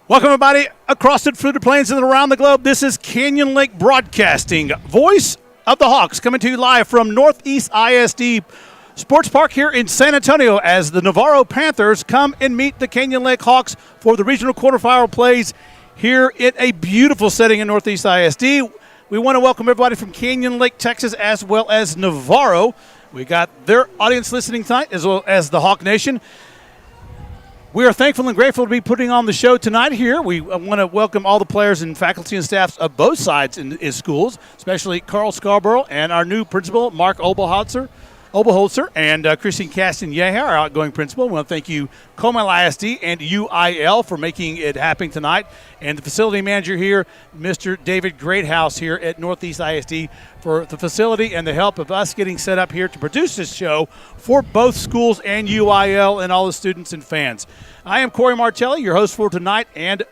Welcome, everybody, across the Fruited Plains and around the globe. This is Canyon Lake Broadcasting, voice of the Hawks, coming to you live from Northeast ISD Sports Park here in San Antonio as the Navarro Panthers come and meet the Canyon Lake Hawks for the regional quarterfinal plays here in a beautiful setting in Northeast ISD. We want to welcome everybody from Canyon Lake, Texas, as well as Navarro. We got their audience listening tonight, as well as the Hawk Nation. We are thankful and grateful to be putting on the show tonight here. We want to welcome all the players and faculty and staffs of both sides in schools, especially Carl Scarborough and our new principal, Mark Oberholzer, and Christine Castanyeja, our outgoing principal. We want to thank you, Comal ISD and UIL, for making it happen tonight. And the facility manager here, Mr. David Greathouse here at Northeast ISD, for the facility and the help of us getting set up here to produce this show for both schools and UIL and all the students and fans. I am Corey Martelli, your host for tonight, and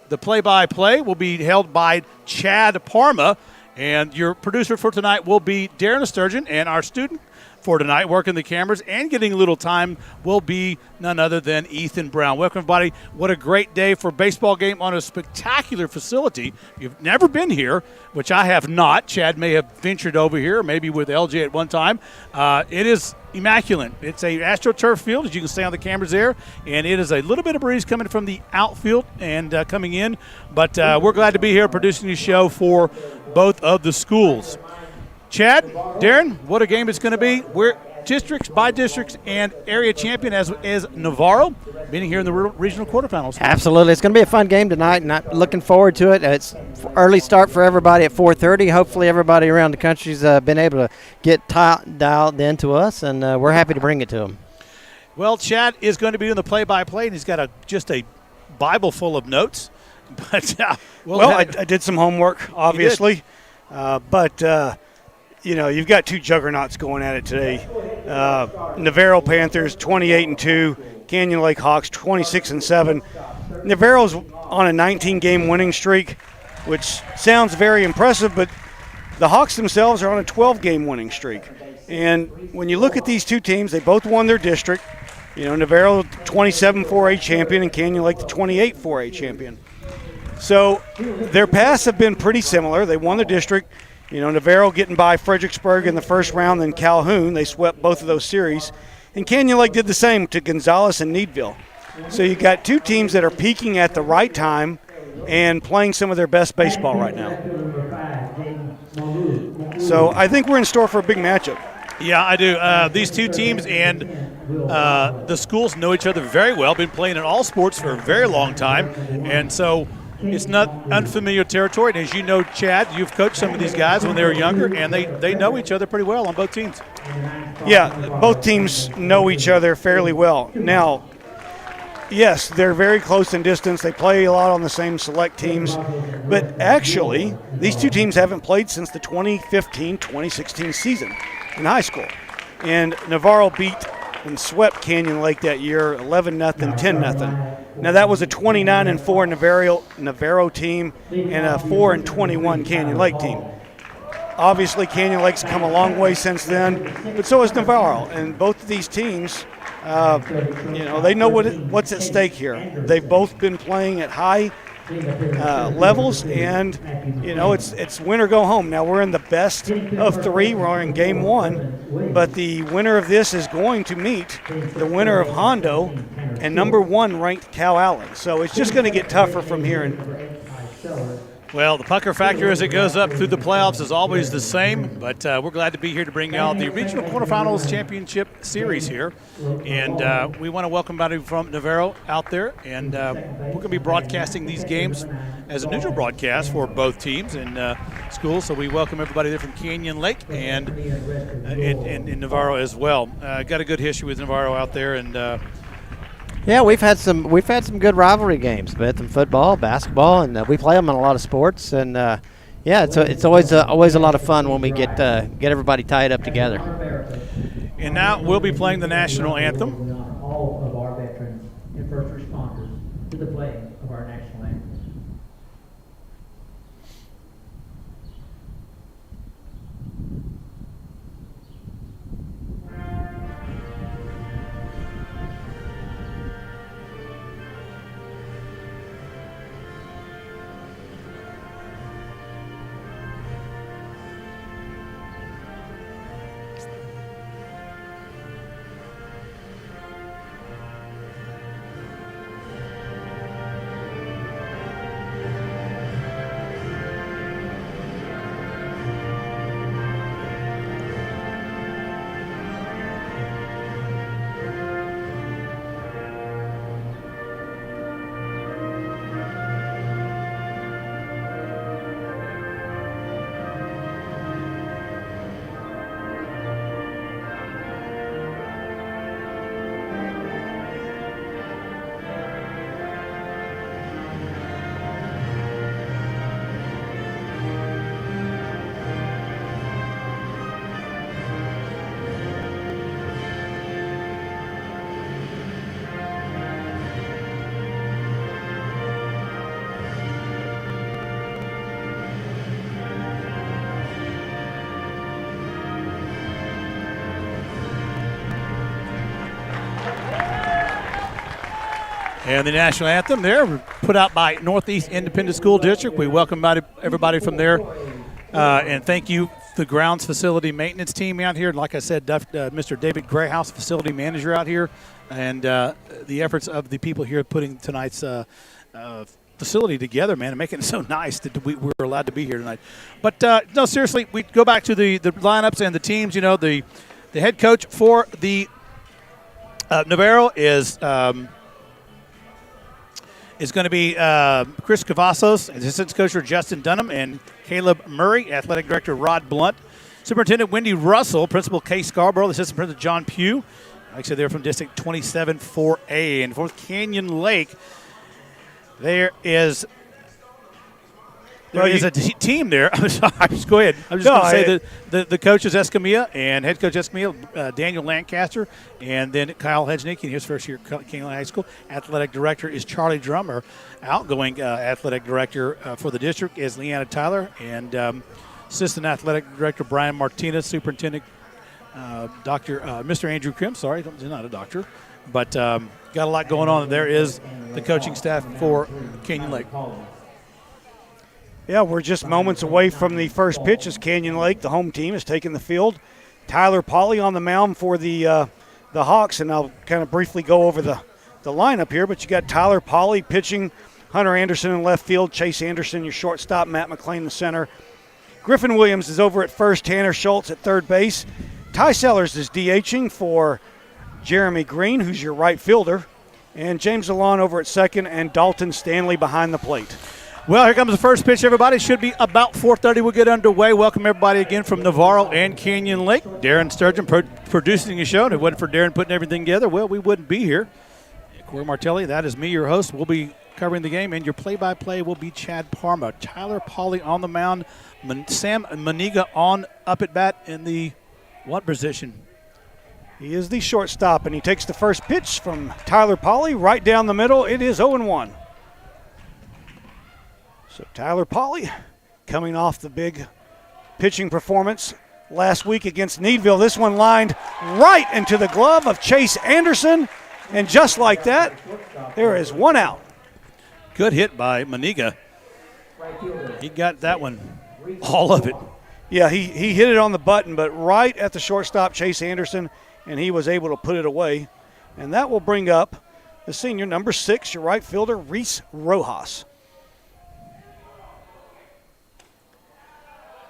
the play-by-play will be held by Chad Parma, and your producer for tonight will be Darren Sturgeon, and our student for tonight, working the cameras and getting a little time, will be none other than Ethan Brown. Welcome, everybody. What a great day for a baseball game on a spectacular facility. If you've never been here, which I have not. Chad may have ventured over here, maybe with LJ at one time. It is immaculate. It's a AstroTurf field, as you can see on the cameras there, and it is a little bit of breeze coming from the outfield and coming in. But we're glad to be here producing the show for both of the schools. Chad, Darren, what a game it's going to be. We're districts by districts and area champion as is Navarro, meeting here in the regional quarterfinals. Absolutely. It's going to be a fun game tonight, and I'm looking forward to it. It's early start for everybody at 4:30. Hopefully everybody around the country's been able to get dialed into us, and we're happy to bring it to them. Well, Chad is going to be doing the play-by-play, and he's got just a Bible full of notes. But I did some homework, obviously, but you've got two juggernauts going at it today. Navarro Panthers 28-2, Canyon Lake Hawks 26-7. Navarro's on a 19-game winning streak, which sounds very impressive, but the Hawks themselves are on a 12-game winning streak. And when you look at these two teams, they both won their district. Navarro 27 4A champion and Canyon Lake the 28 4A champion. So their paths have been pretty similar. They won the district. Navarro getting by Fredericksburg in the first round, then Calhoun. They swept both of those series. And Canyon Lake did the same to Gonzales and Needville. So you got two teams that are peaking at the right time and playing some of their best baseball right now. So I think we're in store for a big matchup. Yeah, I do. These two teams and the schools know each other very well, been playing in all sports for a very long time. And so it's not unfamiliar territory. And as you know, Chad, you've coached some of these guys when they were younger, and they know each other pretty well on both teams. Yeah, both teams know each other fairly well. Now, yes, they're very close in distance. They play a lot on the same select teams. But actually, these two teams haven't played since the 2015-2016 season in high school. And Navarro beat and swept Canyon Lake that year 11-0, 10-0. Now that was a 29-4 Navarro team and a 4-21 Canyon Lake team. Obviously, Canyon Lake's come a long way since then, but so has Navarro. And both of these teams, they know what's at stake here. They've both been playing at high levels, and it's win or go home. Now we're in the best of three. We're in game one, but the winner of this is going to meet the winner of Hondo and number one ranked Cal Allen. So it's just going to get tougher from here. Well, the pucker factor as it goes up through the playoffs is always the same, but we're glad to be here to bring out the Regional Quarterfinals Championship Series here. And we want to welcome everybody from Navarro out there, and we're going to be broadcasting these games as a neutral broadcast for both teams and schools. So we welcome everybody there from Canyon Lake and in Navarro as well. Got a good history with Navarro out there, and yeah, we've had some good rivalry games, both in football, basketball, and we play them in a lot of sports. And it's always a lot of fun when we get everybody tied up together. And now we'll be playing the national anthem. We honor all of our veterans and first responders to the playing of our national anthem. And the national anthem there, put out by Northeast Independent School District. We welcome everybody from there. And thank you, the grounds facility maintenance team out here. Like I said, Mr. David Grayhouse, facility manager out here. And the efforts of the people here putting tonight's facility together, man, and making it so nice that we were allowed to be here tonight. But, no, seriously, we go back to the lineups and the teams. You know, the head coach for the Navarro is going to be Chris Cavazos, assistant coach for Justin Dunham, and Caleb Murray, athletic director Rod Blunt, superintendent Wendy Russell, principal Kay Scarborough, assistant principal John Pugh. Like I said, they're from District 27 4A. And for Canyon Lake, there is a team there. I'm sorry. Just go ahead. I'm just going to say that the coach is Escamilla, and head coach Escamilla, Daniel Lancaster, and then Kyle Hedgenick in his first year at King High School. Athletic director is Charlie Drummer. Outgoing athletic director for the district is Leanna Tyler, and assistant athletic director Brian Martinez, superintendent Mr. Andrew Krim. Sorry, he's not a doctor, but got a lot going on. There is the coaching staff for Canyon Lake. Yeah, we're just moments away from the first pitch as Canyon Lake, the home team, is taking the field. Tyler Pauly on the mound for the Hawks, and I'll kind of briefly go over the lineup here. But you got Tyler Pauly pitching, Hunter Anderson in left field, Chase Anderson, your shortstop, Matt McLean the center. Griffin Williams is over at first, Tanner Schultz at third base. Ty Sellers is DHing for Jeremy Green, who's your right fielder, and James Alon over at second, and Dalton Stanley behind the plate. Well, here comes the first pitch, everybody. Should be about 4:30. We'll get underway. Welcome, everybody, again from Navarro and Canyon Lake. Darren Sturgeon producing the show. And if it wasn't for Darren putting everything together, well, we wouldn't be here. Corey Martelli, that is me, your host. We'll be covering the game, and your play-by-play will be Chad Parma. Tyler Pauly on the mound. Sam Maniga up at bat in the what position? He is the shortstop, and he takes the first pitch from Tyler Pauly right down the middle. It is 0-1. So Tyler Pauly coming off the big pitching performance last week against Needville. This one lined right into the glove of Chase Anderson. And just like that, there is one out. Good hit by Maniga. He got that one, all of it. Yeah, he hit it on the button, but right at the shortstop, Chase Anderson, and he was able to put it away. And that will bring up the senior, number 6, your right fielder, Reese Rojas.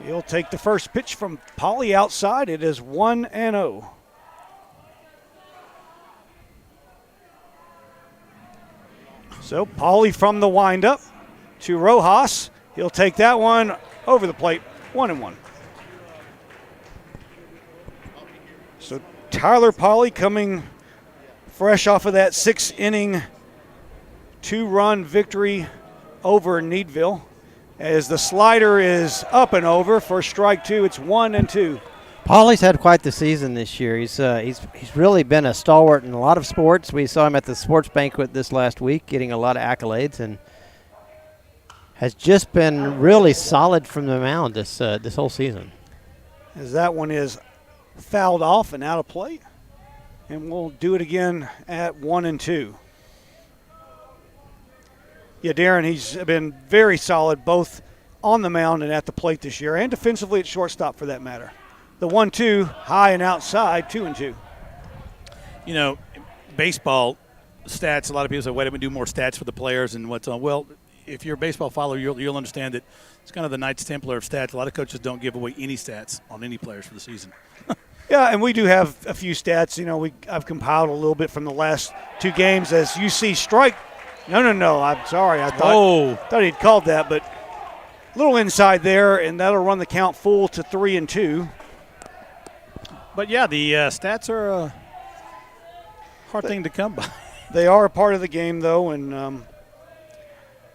He'll take the first pitch from Pauly outside. It is 1-0. So Pauly from the windup to Rojas. He'll take that one over the plate. 1-1. So Tyler Pauly coming fresh off of that 6-inning, 2-run victory over Needville. As the slider is up and over for strike 2, it's 1-2. Paulie's had quite the season this year. He's really been a stalwart in a lot of sports. We saw him at the sports banquet this last week getting a lot of accolades, and has just been really solid from the mound this whole season. As that one is fouled off and out of play. And we'll do it again at 1-2. Yeah, Darren, he's been very solid both on the mound and at the plate this year, and defensively at shortstop for that matter. The 1-2, high and outside, 2-2. You know, baseball stats, a lot of people say, why don't we do more stats for the players and what's on? Well, if you're a baseball follower, you'll understand that it's kind of the Knights Templar of stats. A lot of coaches don't give away any stats on any players for the season. Yeah, and we do have a few stats. You know, I've compiled a little bit from the last two games. As you see, strike. No, I'm sorry. I thought he'd called that, but a little inside there, and that'll run the count full to 3-2. But, yeah, the stats are a hard thing to come by. They are a part of the game, though, and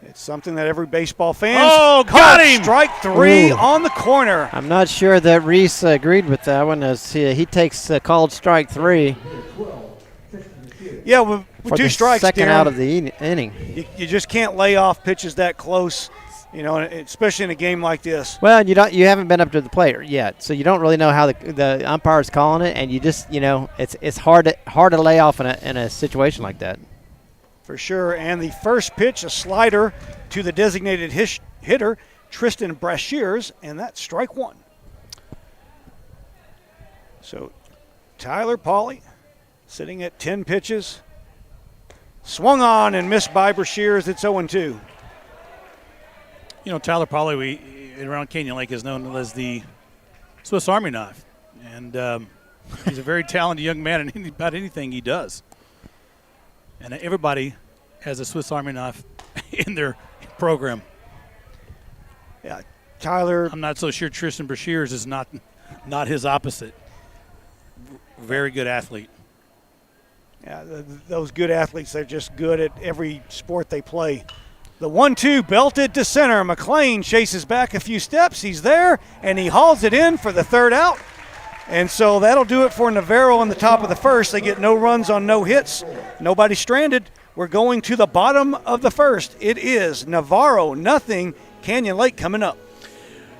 it's something that every baseball fan. Oh, got him! Strike three Ooh. on the corner. I'm not sure that Reese agreed with that one, as he takes called strike 3 Yeah, with for two the strikes, second Darren, out of the inning. you just can't lay off pitches that close, you know, especially in a game like this. Well, you haven't been up to the plate yet, so you don't really know how the umpire's calling it, and you just it's hard to lay off in a situation like that. For sure, and the first pitch, a slider to the designated hitter, Tristan Brashears, and that's strike one. So Tyler Pauly sitting at 10 pitches. Swung on and missed by Brashears. It's 0-2. You know, Tyler Pauly, around Canyon Lake, is known as the Swiss Army knife. And he's a very talented young man in about anything he does. And everybody has a Swiss Army knife in their program. Yeah, Tyler. I'm not so sure Tristan Brashears is not his opposite. Very good athlete. Yeah, those good athletes, they're just good at every sport they play. The 1-2 belted to center. McLean chases back a few steps. He's there, and he hauls it in for the third out. And so that'll do it for Navarro on the top of the first. They get no runs on no hits. Nobody stranded. We're going to the bottom of the first. It is Navarro, nothing. Canyon Lake coming up.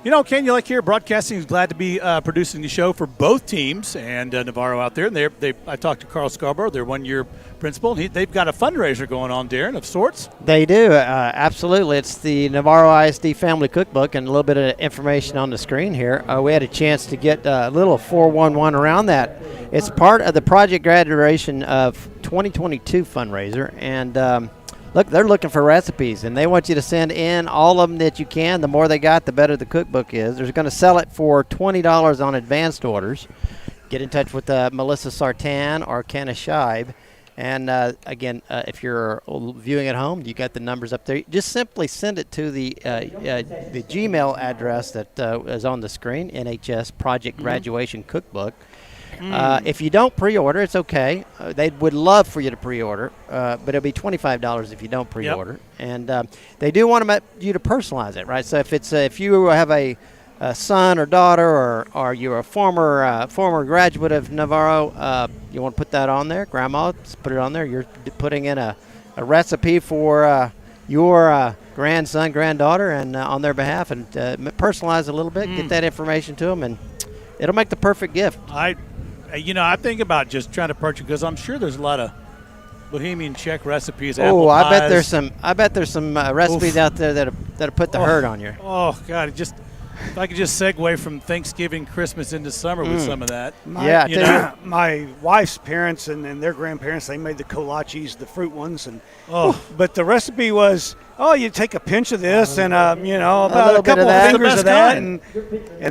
You know, Canyon Lake here, broadcasting, is glad to be producing the show for both teams, and Navarro out there. And I talked to Carl Scarborough, their one-year principal. They've got a fundraiser going on, Darren, of sorts. They do, absolutely. It's the Navarro ISD Family Cookbook, and a little bit of information on the screen here. We had a chance to get a little 411 around that. It's part of the Project Graduation of 2022 fundraiser, and look, they're looking for recipes, and they want you to send in all of them that you can. The more they got, the better the cookbook is. They're going to sell it for $20 on advanced orders. Get in touch with Melissa Sartan or Kenna Scheib. And, again, if you're viewing at home, you got the numbers up there. Just simply send it to the Gmail address that is on the screen, NHS Project Graduation Cookbook. If you don't pre-order, it's okay. They would love for you to pre-order, but it'll be $25 if you don't pre-order. Yep. And they do want you to personalize it, right? So if you have a son or daughter, or you're a former graduate of Navarro, you want to put that on there. Grandma, put it on there. You're putting in a recipe for your grandson, granddaughter, and on their behalf, and personalize a little bit. Get that information to them, and it'll make the perfect gift. I think about just trying to purchase, because I'm sure there's a lot of Bohemian Czech recipes. Oh, I bet there's some recipes out there that'll put the hurt on you. Oh God, if I could just segue from Thanksgiving, Christmas into summer with some of that. My wife's parents and their grandparents, they made the kolaches, the fruit ones, and but the recipe was, you take a pinch of this and about a couple of fingers of that, and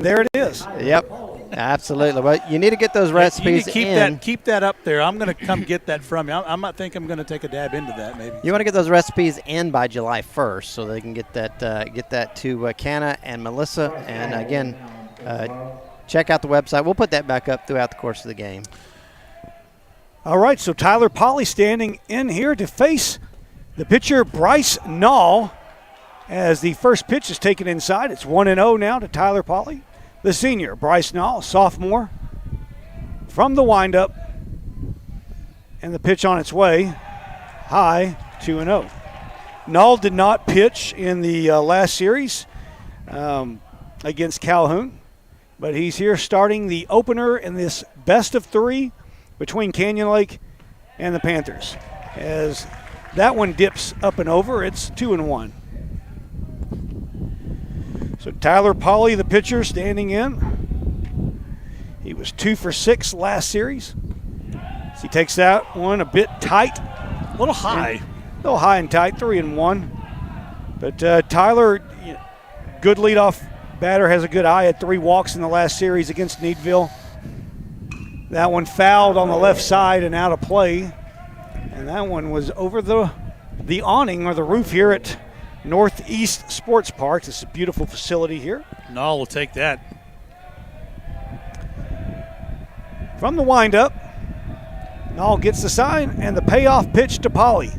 there it is. Yep. Absolutely. Well, you need to get those recipes keep that up there. I'm going to come get that from you. I'm going to take a dab into that maybe. You want to get those recipes in by July 1st so they can get that to Canna and Melissa. And again, check out the website. We'll put that back up throughout the course of the game. All right, so Tyler Pauly standing in here to face the pitcher Bryce Nall as the first pitch is taken inside. It's 1-0 now to Tyler Pauly. the senior, Bryce Nall, sophomore, from the windup. And the pitch on its way, high, 2-0. Nall did not pitch in the last series against Calhoun, but he's here starting the opener in this best of three between Canyon Lake and the Panthers. As that one dips up and over, it's 2-1. So Tyler Pauly, the pitcher, standing in. He was 2 for 6 last series. He takes that one a bit tight. A little high. A little high and tight, 3-1. But Tyler, good leadoff batter, has a good eye. Had 3 walks in the last series against Needville. That one fouled on the left side and out of play. And that one was over the awning or the roof here at Northeast Sports Park. This is a beautiful facility here. Nall will take that. From the windup, Nall gets the sign and the payoff pitch to Pauly.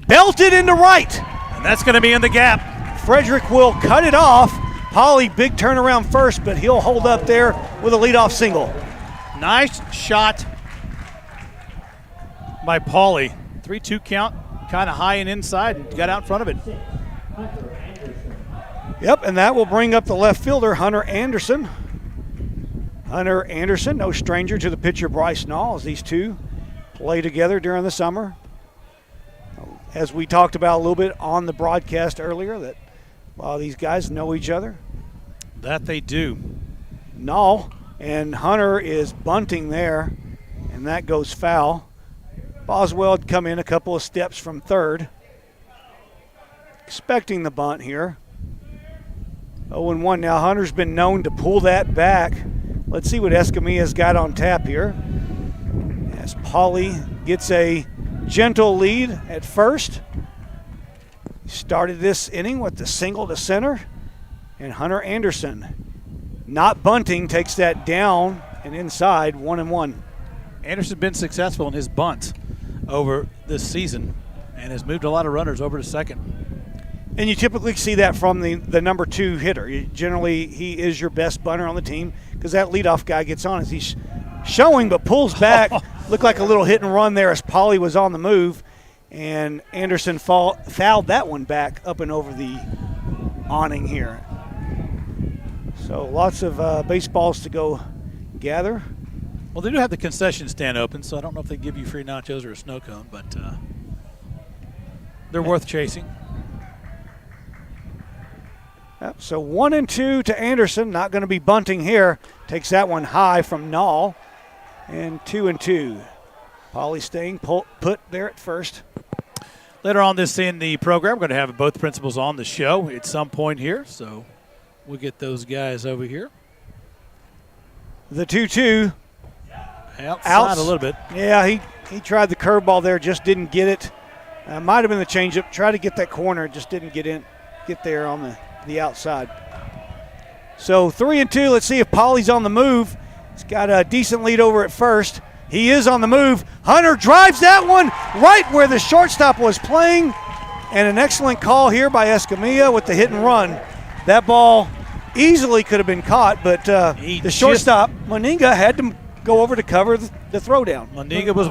Belted into right. And that's going to be in the gap. Frederick will cut it off. Pauly, big turnaround first, but he'll hold up there with a leadoff single. Nice shot by Pauly. 3-2 count, kind of high and inside, and got out in front of it. Yep, and that will bring up the left fielder, Hunter Anderson. Hunter Anderson, no stranger to the pitcher Bryce Nall, as these two play together during the summer. As we talked about a little bit on the broadcast earlier, that a lot of these guys know each other. That they do. Nall and Hunter is bunting there, and that goes foul. Boswell had come in a couple of steps from third. Expecting the bunt here. 0-1 now. Hunter's been known to pull that back. Let's see what Escamilla's got on tap here. As Pauly gets a gentle lead at first. He started this inning with the single to center. And Hunter Anderson, not bunting, takes that down and inside, 1-1. Anderson's been successful in his bunt over this season and has moved a lot of runners over to second. And you typically see that from the number 2 hitter. Generally, he is your best bunter on the team because that leadoff guy gets on as he's showing but pulls back. Looked like a little hit and run there as Pauly was on the move. And Anderson fouled that one back up and over the awning here. So lots of baseballs to go gather. Well, they do have the concession stand open, so I don't know if they give you free nachos or a snow cone, but they're worth chasing. Yep, so 1-2 to Anderson. Not going to be bunting here. Takes that one high from Nall. And 2-2. Pauly staying put there at first. Later on this in the program, we're going to have both principals on the show at some point here, so we'll get those guys over here. The 2-2. Outside a little bit. Yeah, he tried the curveball there, just didn't get it. Might have been the changeup. Tried to get that corner, just didn't get there on the outside. So 3-2. Let's see if Pauly's on the move. He's got a decent lead over at first. He is on the move. Hunter drives that one right where the shortstop was playing. And an excellent call here by Escamilla with the hit and run. That ball easily could have been caught, but the shortstop, Moninga, had to go over to cover the throwdown. Moninga was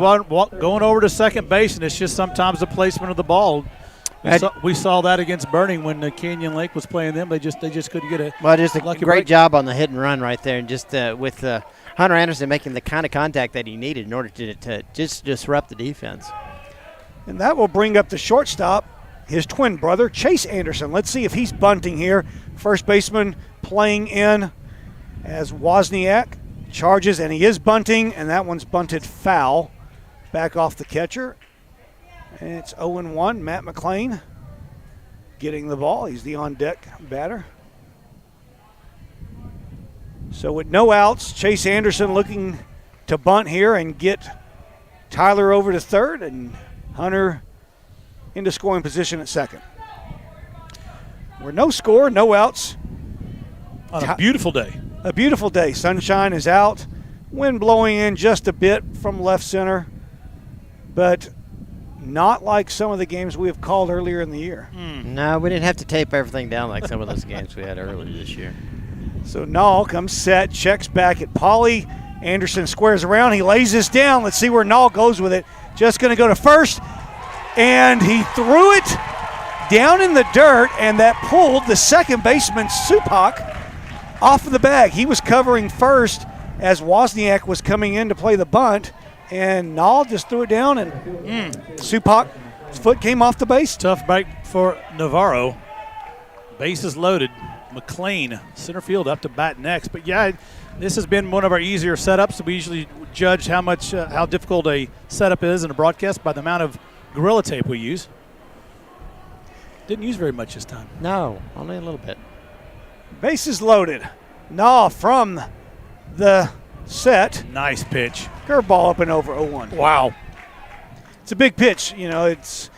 going over to second base, and it's just sometimes the placement of the ball. We saw that against Burning when Canyon Lake was playing them. They just couldn't get it. Well, just a great break. job on the hit and run right there, and just with Hunter Anderson making the kind of contact that he needed in order to just disrupt the defense. And that will bring up the shortstop, his twin brother, Chase Anderson. Let's see if he's bunting here. First baseman playing in as Wozniak charges, and he is bunting, and that one's bunted foul. Back off the catcher. And it's 0-1. Matt McLean getting the ball. He's the on-deck batter. So with no outs, Chase Anderson looking to bunt here and get Tyler over to third and Hunter into scoring position at second. We're no score, no outs. On a beautiful day. A beautiful day. Sunshine is out. Wind blowing in just a bit from left center. But not like some of the games we have called earlier in the year. No, we didn't have to tape everything down like some of those games we had earlier this year. So Nall comes set, checks back at Pauly. Anderson squares around. He lays this down. Let's see where Nall goes with it. Just going to go to first. And he threw it down in the dirt, and that pulled the second baseman, Supak, off of the bag. He was covering first as Wozniak was coming in to play the bunt, and Nall just threw it down, and Supak's foot came off the base. Tough break for Navarro. Bases loaded. McLean, center field, up to bat next. But yeah, this has been one of our easier setups. We usually judge how difficult a setup is in a broadcast by the amount of Gorilla Tape we use. Didn't use very much this time. No, only a little bit. Bases loaded. Nall from the set. Nice pitch. Curveball up and over 0-1. Wow. It's a big pitch. You know, it's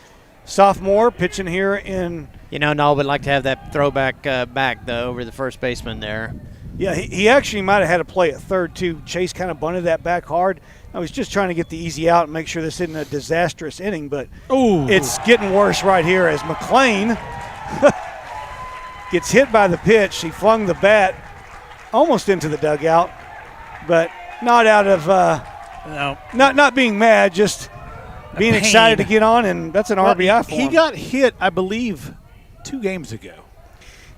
sophomore pitching here in. You know, Nall would like to have that throwback back, though, over the first baseman there. Yeah, he actually might have had a play at third, too. Chase kind of bunted that back hard. I was just trying to get the easy out and make sure this isn't a disastrous inning, but it's getting worse right here as McLean gets hit by the pitch. He flung the bat almost into the dugout, but not out of not being mad, just being excited to get on, and that's an RBI for him. He got hit, I believe, 2 games ago.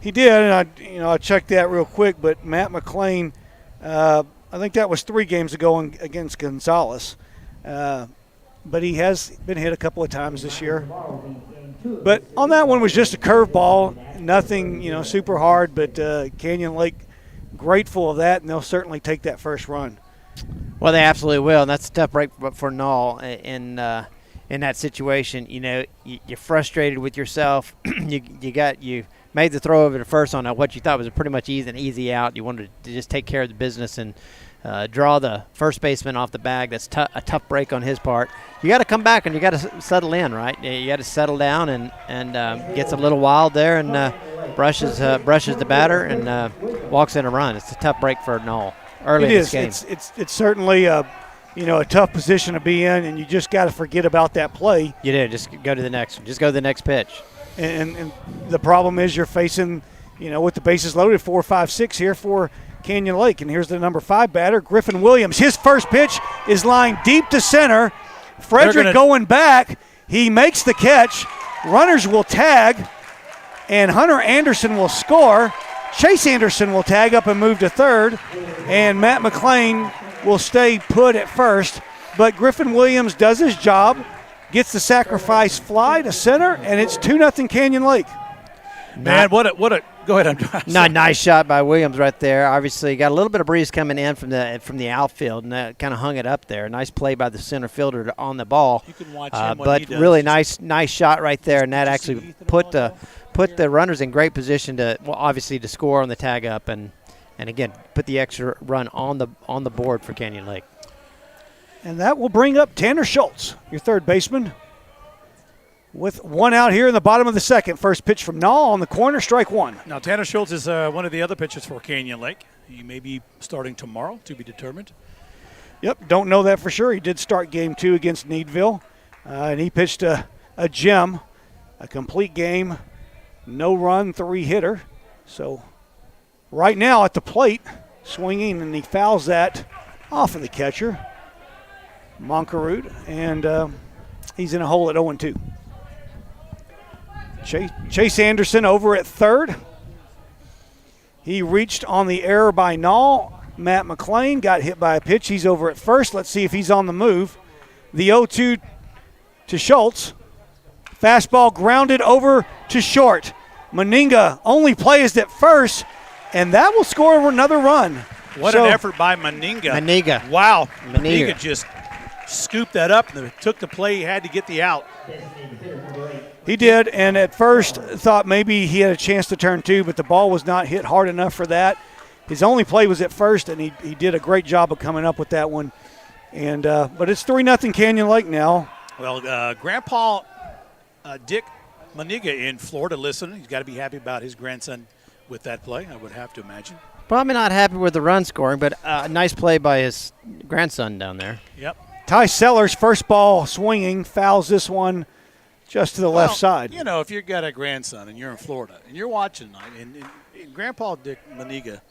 He did, and I checked that real quick, but Matt McLean, I think that was 3 games ago against Gonzalez. But he has been hit a couple of times this year. But on that one was just a curveball, nothing, super hard, but Canyon Lake grateful of that, and they'll certainly take that first run. Well, they absolutely will, and that's a tough break for Nall in that situation. You're frustrated with yourself. you made the throw over to first on what you thought was a pretty much easy out. You wanted to just take care of the business and draw the first baseman off the bag. That's a tough break on his part. You got to come back and you got to settle in, right? You got to settle down and gets a little wild there and brushes the batter and walks in a run. It's a tough break for Nall early in this game. It's certainly a tough position to be in, and you just got to forget about that play. You do. Just go to the next one. Just go to the next pitch. And the problem is you're facing, with the bases loaded, 4, 5, 6 here for Canyon Lake. And here's the number 5 batter, Griffin Williams. His first pitch is lined deep to center. Frederick going back. He makes the catch. Runners will tag, and Hunter Anderson will score. Chase Anderson will tag up and move to third, and Matt McLean will stay put at first. But Griffin Williams does his job, gets the sacrifice fly to center, and it's 2-0 Canyon Lake. Man, what a go ahead. Nice shot by Williams right there. Obviously, got a little bit of breeze coming in from the outfield, and that kind of hung it up there. Nice play by the center fielder on the ball. You can watch him but really nice shot right there, and that actually put the runners in great position to obviously to score on the tag up, and again put the extra run on the board for Canyon Lake. And that will bring up Tanner Schultz, your third baseman, with 1 out here in the bottom of the second. First pitch from Nall on the corner, strike 1. Now, Tanner Schultz is one of the other pitchers for Canyon Lake. He may be starting tomorrow, to be determined. Yep, don't know that for sure. He did start game 2 against Needville, and he pitched a gem, a complete game, no run, 3-hitter. So right now at the plate, swinging, and he fouls that off of the catcher, Moncarud, and he's in a hole at 0-2. Chase Anderson over at third. He reached on the error by Nall. Matt McLean got hit by a pitch. He's over at first. Let's see if he's on the move. The 0-2 to Schultz. Fastball grounded over to short. Meninga only plays at first, and that will score another run. What an effort by Meninga. Wow. Meninga just scooped that up and took the play. He had to get the out. He did, and at first thought maybe he had a chance to turn 2, but the ball was not hit hard enough for that. His only play was at first, and he did a great job of coming up with that one. And but it's 3-0 Canyon Lake now. Well, Grandpa Dick Meninga in Florida listening. He's got to be happy about his grandson with that play, I would have to imagine. Probably not happy with the run scoring, but a nice play by his grandson down there. Yep. Ty Sellers, first ball swinging, fouls this one just to the left side. If you've got a grandson and you're in Florida and you're watching tonight, and Grandpa Dick Meninga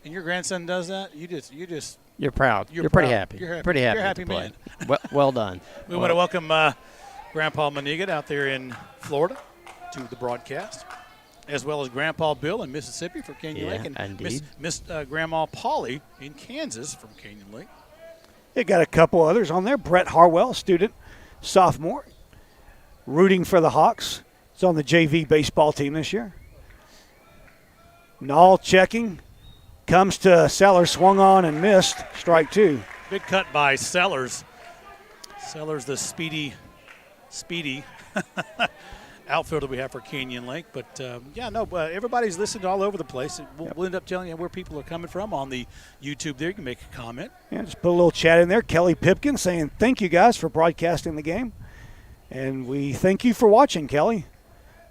And your grandson does that? You're proud. You're pretty happy. You're happy. Pretty happy. You're a happy with the play. man. Well done. We want to welcome Grandpa Manigat out there in Florida to the broadcast, as well as Grandpa Bill in Mississippi for Canyon Lake, and Miss Grandma Polly in Kansas from Canyon Lake. They got a couple others on there. Brett Harwell, student, sophomore, rooting for the Hawks. He's on the JV baseball team this year. Nall checking. Comes to Sellers, swung on and missed. Strike 2. Big cut by Sellers. Sellers, the speedy outfielder we have for Canyon Lake. But, everybody's listening all over the place. We'll end up telling you where people are coming from on the YouTube there. You can make a comment. Yeah, just put a little chat in there. Kelly Pipkin saying, thank you guys for broadcasting the game. And we thank you for watching, Kelly.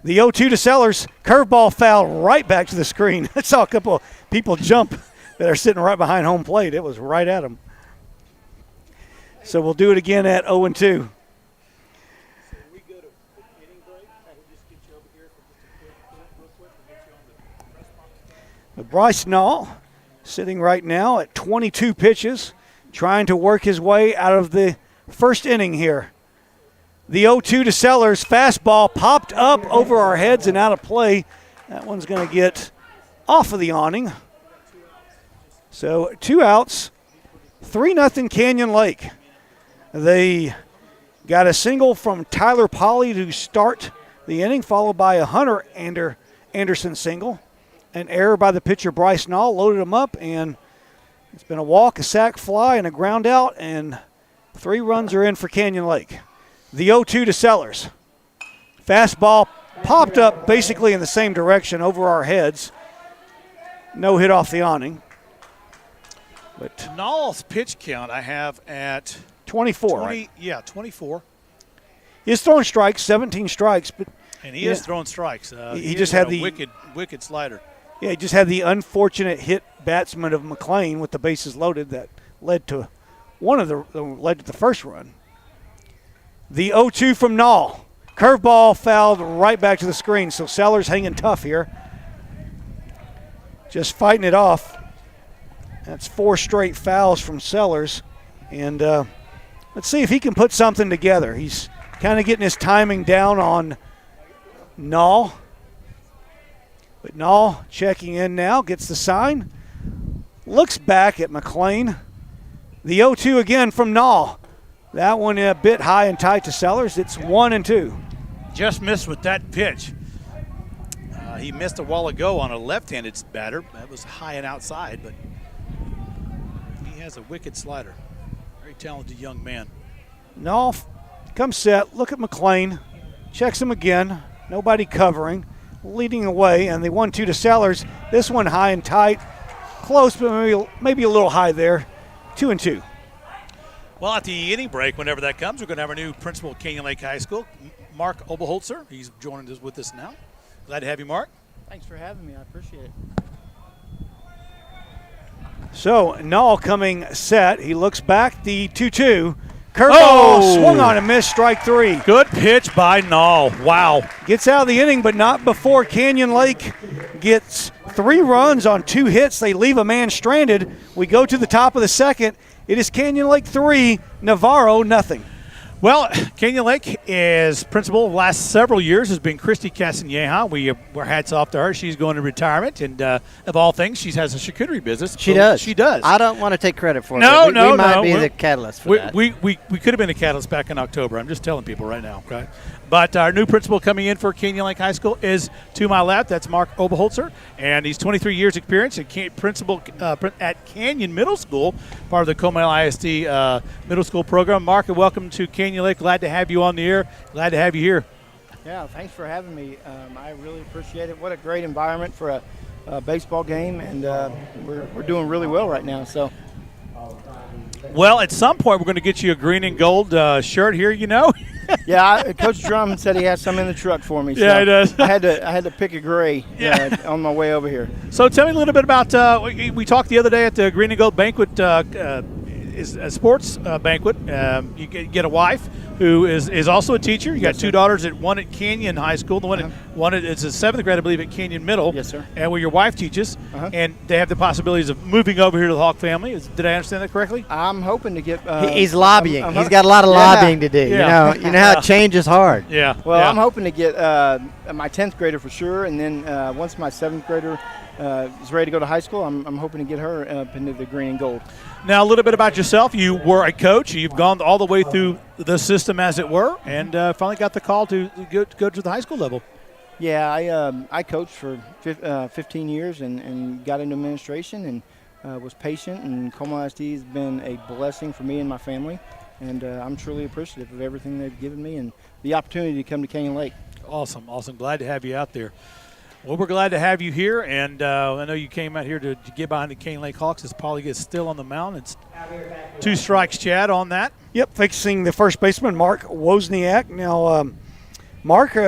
The 0-2 to Sellers. Curveball foul right back to the screen. I saw a couple of people jump that are sitting right behind home plate. It was right at them. So we'll do it again at 0-2. Bryce Nall sitting right now at 22 pitches, trying to work his way out of the first inning here. The 0-2 to Sellers. Fastball popped up over our heads and out of play. That one's going to get off of the awning. So 2 outs, 3-0 Canyon Lake. They got a single from Tyler Polly to start the inning, followed by a Hunter Anderson single. An error by the pitcher Bryce Nall loaded him up, and it's been a walk, a sac fly, and a ground out, and 3 runs are in for Canyon Lake. The 0-2 to Sellers. Fastball popped up basically in the same direction over our heads. No hit off the awning. But Nall's pitch count I have at 24. 20, right? Yeah, 24. He's throwing strikes, 17 strikes, but and he is throwing strikes. He just had the wicked slider. Yeah, he just had the unfortunate hit batsman of McLean with the bases loaded that led to the first run. The 0-2 from Nall. Curveball fouled right back to the screen, so Sellers hanging tough here. Just fighting it off. That's 4 straight fouls from Sellers. And let's see if he can put something together. He's kind of getting his timing down on Nall. But Nall checking in now, gets the sign. Looks back at McLean. The 0-2 again from Nall. That one a bit high and tight to Sellers. It's 1-2. Just missed with that pitch. He missed a while ago on a left-handed batter. That was high and outside, but he has a wicked slider. Very talented young man. Nall comes set. Look at McLean. Checks him again. Nobody covering. Leading away, and the 1-2 to Sellers. This one high and tight. Close, but maybe a little high there. 2-2. Well, at the inning break, whenever that comes, we're going to have our new principal at Canyon Lake High School, Mark Oberholzer. He's joining us with us now. Glad to have you, Mark. Thanks for having me. I appreciate it. So, Nall coming set. He looks back. The 2-2. Curveball swung on and missed. Strike 3. Good pitch by Nall. Wow. Gets out of the inning, but not before Canyon Lake gets 3 runs on 2 hits. They leave a man stranded. We go to the top of the second. It is Canyon Lake 3, Navarro nothing. Well, Canyon Lake is principal the last several years has been Christy Castaneja. We're hats off to her. She's going to retirement, and of all things, she has a charcuterie business. She does. She does. I don't want to take credit for it. No, We might be the catalyst for that. We could have been the catalyst back in October. I'm just telling people right now, okay? But our new principal coming in for Canyon Lake High School is to my left. That's Mark Oberholzer, and he's 23 years experience principal at Canyon Middle School, part of the Comal ISD middle school program. Mark, welcome to Canyon Lake. Glad to have you on the air. Glad to have you here. Yeah, thanks for having me. I really appreciate it. What a great environment for a baseball game, and we're doing really well right now. So. Well, at some point, we're going to get you a green and gold shirt here, you know. Yeah, Coach Drum said he has some in the truck for me. So yeah, he does. I had to pick a gray on my way over here. So tell me a little bit about we talked the other day at the Green and Gold Banquet. is a sports banquet. You get a wife who is also a teacher. You got two daughters, one at Canyon High School, the one it's a 7th grade, I believe, at Canyon Middle. Yes, sir. And where your wife teaches, and they have the possibilities of moving over here to the Hawk family. Did I understand that correctly? I'm hoping to get. He's lobbying. He's got a lot of lobbying to do. Yeah. You know how change is hard. Yeah. Well, yeah. I'm hoping to get my 10th grader for sure, and then once my 7th grader is ready to go to high school, I'm hoping to get her up into the green and gold. Now, a little bit about yourself. You were a coach. You've gone all the way through the system, as it were, and finally got the call to go to the high school level. Yeah, I coached for 15 years and got into administration and was patient. And Coleman ISD has been a blessing for me and my family, and I'm truly appreciative of everything they've given me and the opportunity to come to Canyon Lake. Awesome. Glad to have you out there. Well, we're glad to have you here, and I know you came out here to get behind the Canyon Lake Hawks as Paulie gets still on the mound. It's 2 strikes, Chad, on that. Yep, fixing the first baseman, Mark Wozniak. Now, Mark,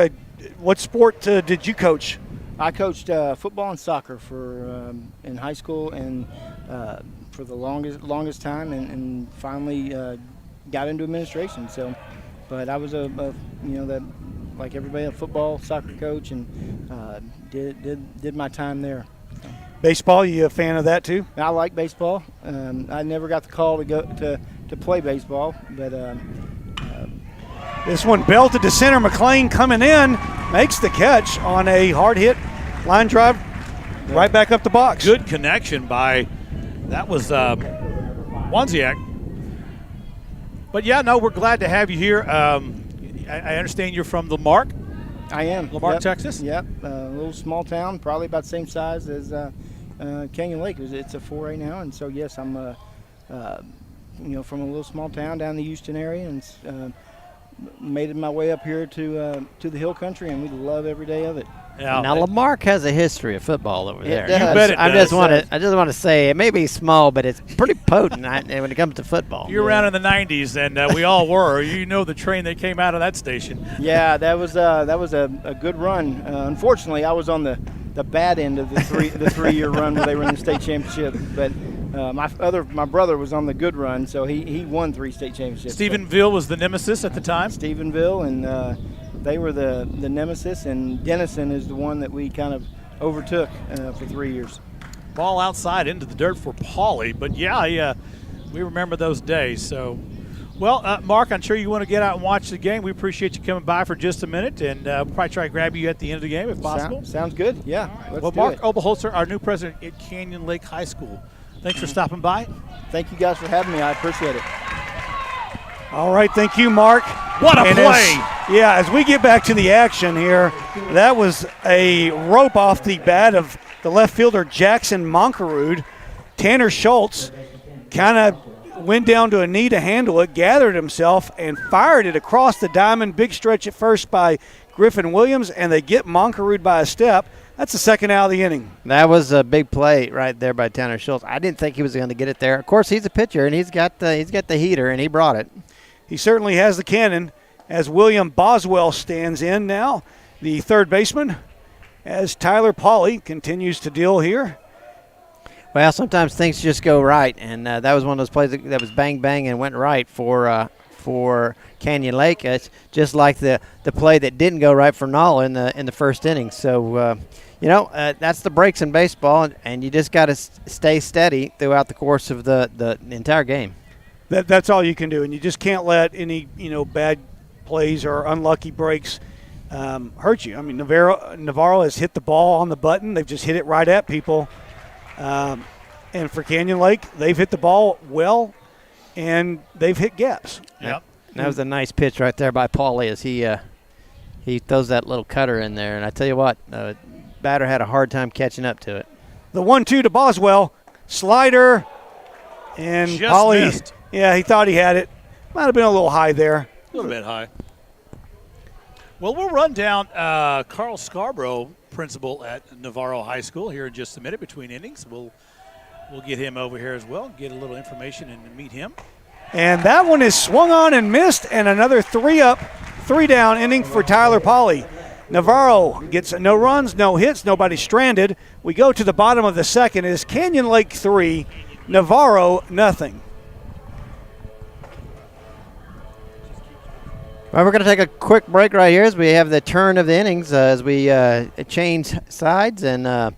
what sport did you coach? I coached football and soccer for in high school and for the longest time, and finally got into administration. So, but I was like everybody, a football, soccer coach, and did my time there. Baseball, you a fan of that too? I like baseball. I never got the call to go to play baseball, but this one belted to center. McLean coming in, makes the catch on a hard hit line drive, right back up the box. Good connection by that was Wozniak. But yeah, no, we're glad to have you here. I understand you're from Lamarck. I am. Lamarck, Texas? Yep, a little small town, probably about the same size as Canyon Lake. It's a 4A now, and so yes, I'm from a little small town down in the Houston area, and made my way up here to the hill country, and we love every day of it. Yeah. Now Lamarck has a history of football over there. does. You bet it I does. just want to say it may be small, but it's pretty potent when it comes to football. You're around in the 90s, and we all were. You know the train that came out of that station. Yeah, that was a good run. Unfortunately, I was on the bad end of the 3-year run where they were in the state championship. But my brother was on the good run, so he won 3 state championships. Stephenville was the nemesis at the time. Stephenville, and they were the nemesis, and Denison is the one that we kind of overtook for 3 years. Ball outside into the dirt for Paulie, but yeah, we remember those days. So, well, Mark, I'm sure you want to get out and watch the game. We appreciate you coming by for just a minute, and we'll probably try to grab you at the end of the game if possible. Sounds good. Yeah. Let's do Mark it. Oberholzer, our new president at Canyon Lake High School. Thanks for stopping by. Thank you guys for having me. I appreciate it. All right, thank you, Mark. What a play! As we get back to the action here, that was a rope off the bat of the left fielder Jackson Monkerud. Tanner Schultz kind of went down to a knee to handle it, gathered himself, and fired it across the diamond. Big stretch at first by Griffin Williams, and they get Monkerud by a step. That's the second out of the inning. That was a big play right there by Tanner Schultz. I didn't think he was going to get it there. Of course, he's a pitcher, and he's got the heater, and he brought it. He certainly has the cannon as William Boswell stands in now, the third baseman, as Tyler Pauly continues to deal here. Well, sometimes things just go right, and that was one of those plays that was bang, bang, and went right for Canyon Lake. It's just like the play that didn't go right for Nall in the first inning. So, that's the breaks in baseball, and you just got to stay steady throughout the course of the entire game. That's all you can do, and you just can't let any bad plays or unlucky breaks hurt you. I mean, Navarro has hit the ball on the button. They've just hit it right at people. And for Canyon Lake, they've hit the ball well, and they've hit gaps. Yep. That was a nice pitch right there by Paulie as he throws that little cutter in there. And I tell you what, batter had a hard time catching up to it. The 1-2 to Boswell. Slider. And Just Pauly, missed. Yeah, he thought he had it. Might have been a little high there. A little bit high. Well, we'll run down Carl Scarborough, principal at Navarro High School, here in just a minute between innings. We'll get him over here as well, get a little information and meet him. And that one is swung on and missed, and another 3-up, 3-down inning for Tyler Pauly. Navarro gets no runs, no hits, nobody stranded. We go to the bottom of the second. It is Canyon Lake 3, Navarro nothing. Well, we're going to take a quick break right here as we have the turn of the innings as we change sides and the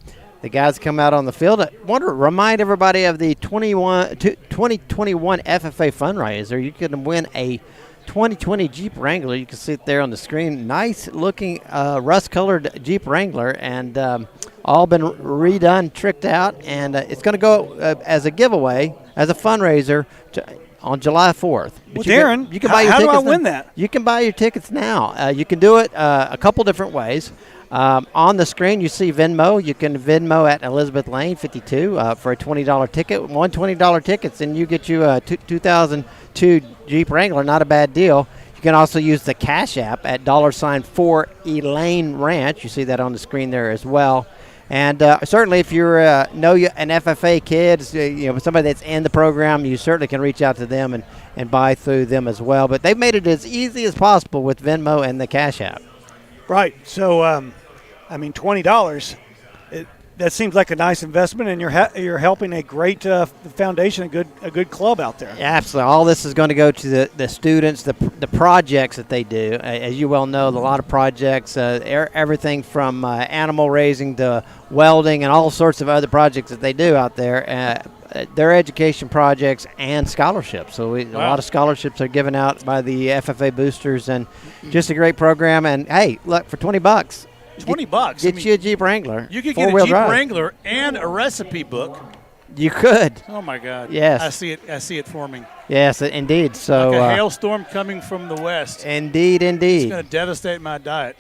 guys come out on the field. I want to remind everybody of the 2021 FFA fundraiser. You can win a 2020 Jeep Wrangler. You can see it there on the screen. Nice looking rust-colored Jeep Wrangler, and all been redone, tricked out, and it's going to go as a giveaway, as a fundraiser on July 4th. Well, Darren, you can buy your how do I tickets win now. that? You can buy your tickets now. You can do it a couple different ways. On the screen, you see Venmo. You can Venmo at Elizabeth Lane 52 for a $20 ticket. One $20 tickets, and you get you a 2002 Jeep Wrangler. Not a bad deal. You can also use the Cash App at $for Elaine Ranch. You see that on the screen there as well. And certainly, if you're an FFA kid, somebody that's in the program, you certainly can reach out to them and buy through them as well. But they've made it as easy as possible with Venmo and the Cash App. Right. So, $20. That seems like a nice investment, and you're helping a great foundation, a good club out there. Yeah, absolutely. All this is going to go to the students, the projects that they do. As you well know, a lot of projects, everything from animal raising to welding and all sorts of other projects that they do out there. Their education projects and scholarships. So a lot of scholarships are given out by the FFA boosters, and just a great program. And hey, look, for $20. $20. Get you a Jeep Wrangler. You could get a Jeep Wrangler and a recipe book. You could. Oh my God. Yes. I see it forming. Yes, indeed. So like a hailstorm coming from the west. Indeed. It's going to devastate my diet.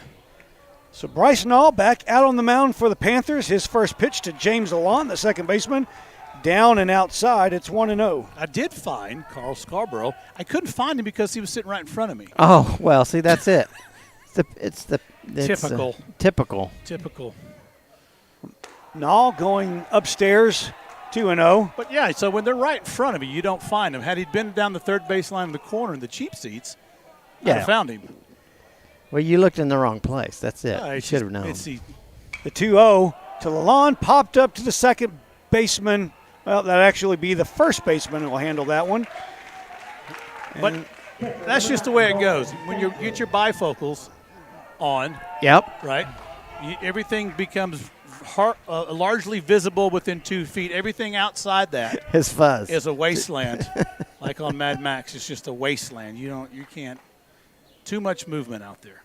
So Bryce Nall back out on the mound for the Panthers. His first pitch to James Alon, the second baseman. Down and outside, it's 1-0. I did find Carl Scarborough. I couldn't find him because he was sitting right in front of me. Oh, well, see, that's it. It's Typical. Nall going upstairs, 2-0. But, yeah, so when they're right in front of you, you don't find him. Had he been down the third baseline in the corner in the cheap seats, I'd have found him. Well, you looked in the wrong place. That's it. You should have known. The 2-0 to Lalonde, popped up to the second baseman. Well, that'd actually be the first baseman who will handle that one. But that's just the way it goes. When you get your bifocals on, right, everything becomes largely visible within 2 feet. Everything outside that his fuzz is a wasteland. Like on Mad Max, it's just a wasteland. You can't. Too much movement out there.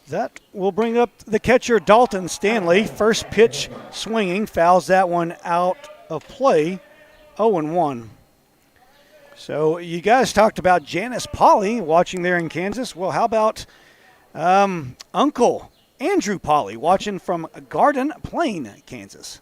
That will bring up the catcher, Dalton Stanley. First pitch swinging, fouls that one out of play, 0-1. So you guys talked about Janice Polly watching there in Kansas. Well, how about Uncle Andrew Polly watching from Garden Plain, Kansas?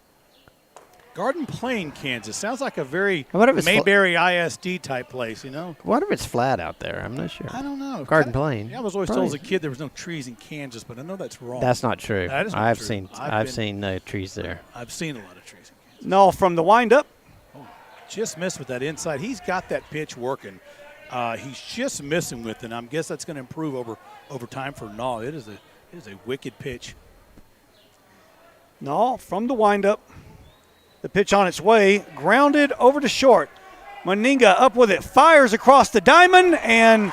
Garden Plain, Kansas. Sounds like a very Mayberry ISD type place, What if it's flat out there? I'm not sure. I don't know. Garden Plain. Yeah, I was always told as a kid there was no trees in Kansas, but I know that's wrong. That's not true. That is not true. I've seen trees there. I've seen a lot of trees in Kansas. No, from the windup. Oh, just missed with that inside. He's got that pitch working. He's just missing with it. I guess that's going to improve over time for Nall. It is a wicked pitch. Nall from the windup. The pitch on its way, grounded over to short. Meninga up with it, fires across the diamond, and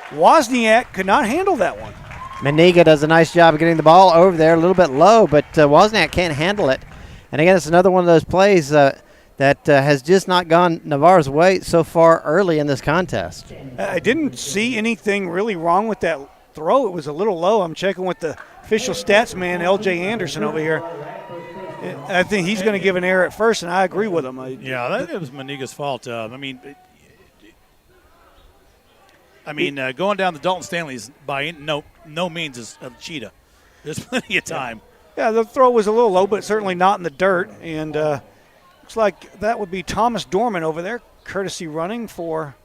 Wozniak could not handle that one. Meninga does a nice job of getting the ball over there, a little bit low, but Wozniak can't handle it. And again, it's another one of those plays that has just not gone Navarro's way so far early in this contest. I didn't see anything really wrong with that throw. It was a little low. I'm checking with the official stats man, L.J. Anderson over here. I think he's going to give an error at first, and I agree with him. That was Meninga's fault. Going down the Dalton Stanley's by no means is a cheetah. There's plenty of time. Yeah, the throw was a little low, but certainly not in the dirt. And looks like that would be Thomas Dorman over there, courtesy running for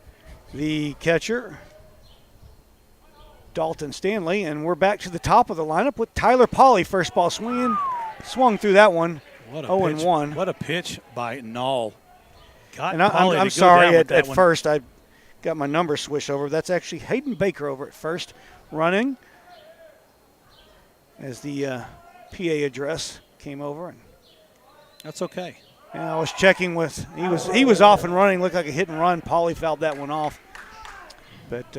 the catcher, Dalton Stanley. And we're back to the top of the lineup with Tyler Polly, first ball swinging. Swung through that one, 0-1. What a pitch by Nall. I'm sorry, at first I got my number switched over. That's actually Hayden Baker over at first, running as the PA address came over. That's okay. And I was checking with, he was off and running, looked like a hit and run. Pauly fouled that one off. But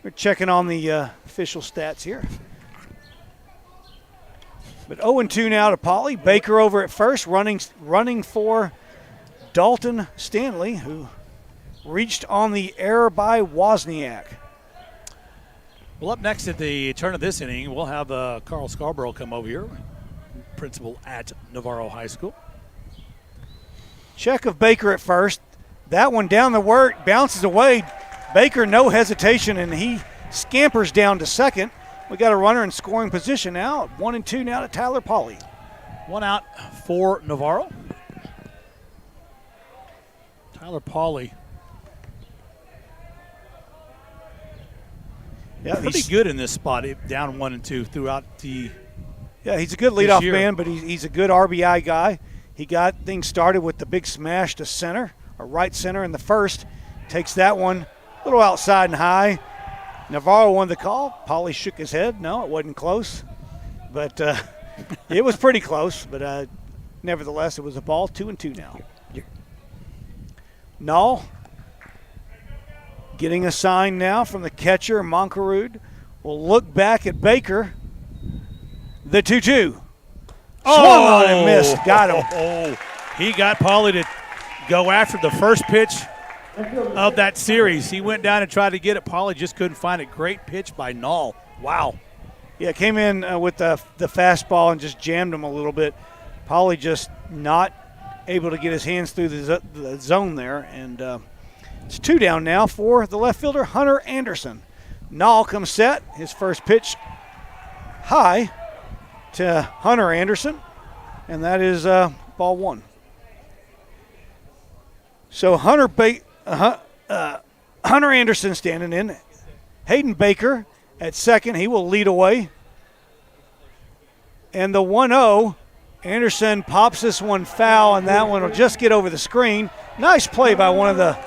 we're checking on the official stats here. But 0-2 now to Poly. Baker over at first, running for Dalton Stanley, who reached on the error by Wozniak. Well, up next at the turn of this inning, we'll have Carl Scarborough come over here, principal at Navarro High School. Check of Baker at first. That one down the work, bounces away. Baker, no hesitation, and he scampers down to second. We got a runner in scoring position now. 1-2 now to Tyler Poly. One out for Navarro. Tyler Poly. Yeah, pretty good in this spot, down 1-2 throughout the. Yeah, he's a good leadoff man, but he's a good RBI guy. He got things started with the big smash to center, or right center in the first. Takes that one a little outside and high. Navarro won the call. Poly shook his head. No, it wasn't close. But it was pretty close. But nevertheless, it was a ball. 2-2 now. Null getting a sign now from the catcher, Moncarud. Will look back at Baker. The 2-2. Swung on and missed. Got him. Oh, he got Poly to go after the first pitch of that series. He went down and tried to get it. Poly just couldn't find it. Great pitch by Null. Wow. Yeah, came in with the fastball and just jammed him a little bit. Poly just not able to get his hands through the zone there. And it's 2 down now for the left fielder, Hunter Anderson. Null comes set. His first pitch high to Hunter Anderson. And that is ball 1. So Hunter Anderson standing in. Hayden Baker at second. He will lead away. And the 1-0, Anderson pops this one foul, and that one will just get over the screen. Nice play by one of the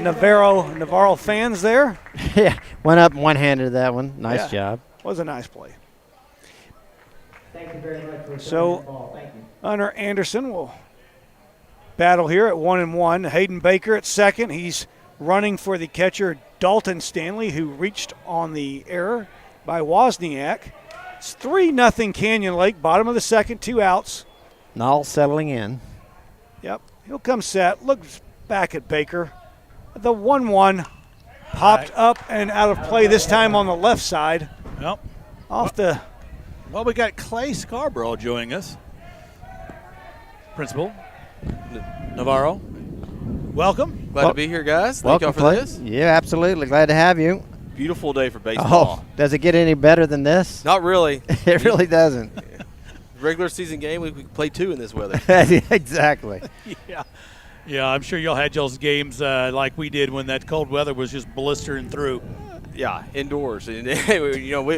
Navarro fans there. Yeah, went up one-handed to that one. Nice job. Was a nice play. Thank you very much for So, the ball. Thank you. Hunter Anderson will battle here at 1-1. Hayden Baker at second. He's running for the catcher, Dalton Stanley, who reached on the error by Wozniak. It's 3-0 Canyon Lake, bottom of the second, 2 outs. Null settling in. Yep, he'll come set, looks back at Baker. The 1-1 popped up and out of play, this time on the left side. Yep. Well, we got Clay Scarborough joining us. Principal Navarro. Welcome. Glad to be here, guys. Thank y'all for this. Yeah, absolutely. Glad to have you. Beautiful day for baseball. Oh, does it get any better than this? Not really. It really doesn't. Regular season game, we could play 2 in this weather. Exactly. Yeah, I'm sure y'all had y'all's games like we did when that cold weather was just blistering through. Yeah, indoors. And,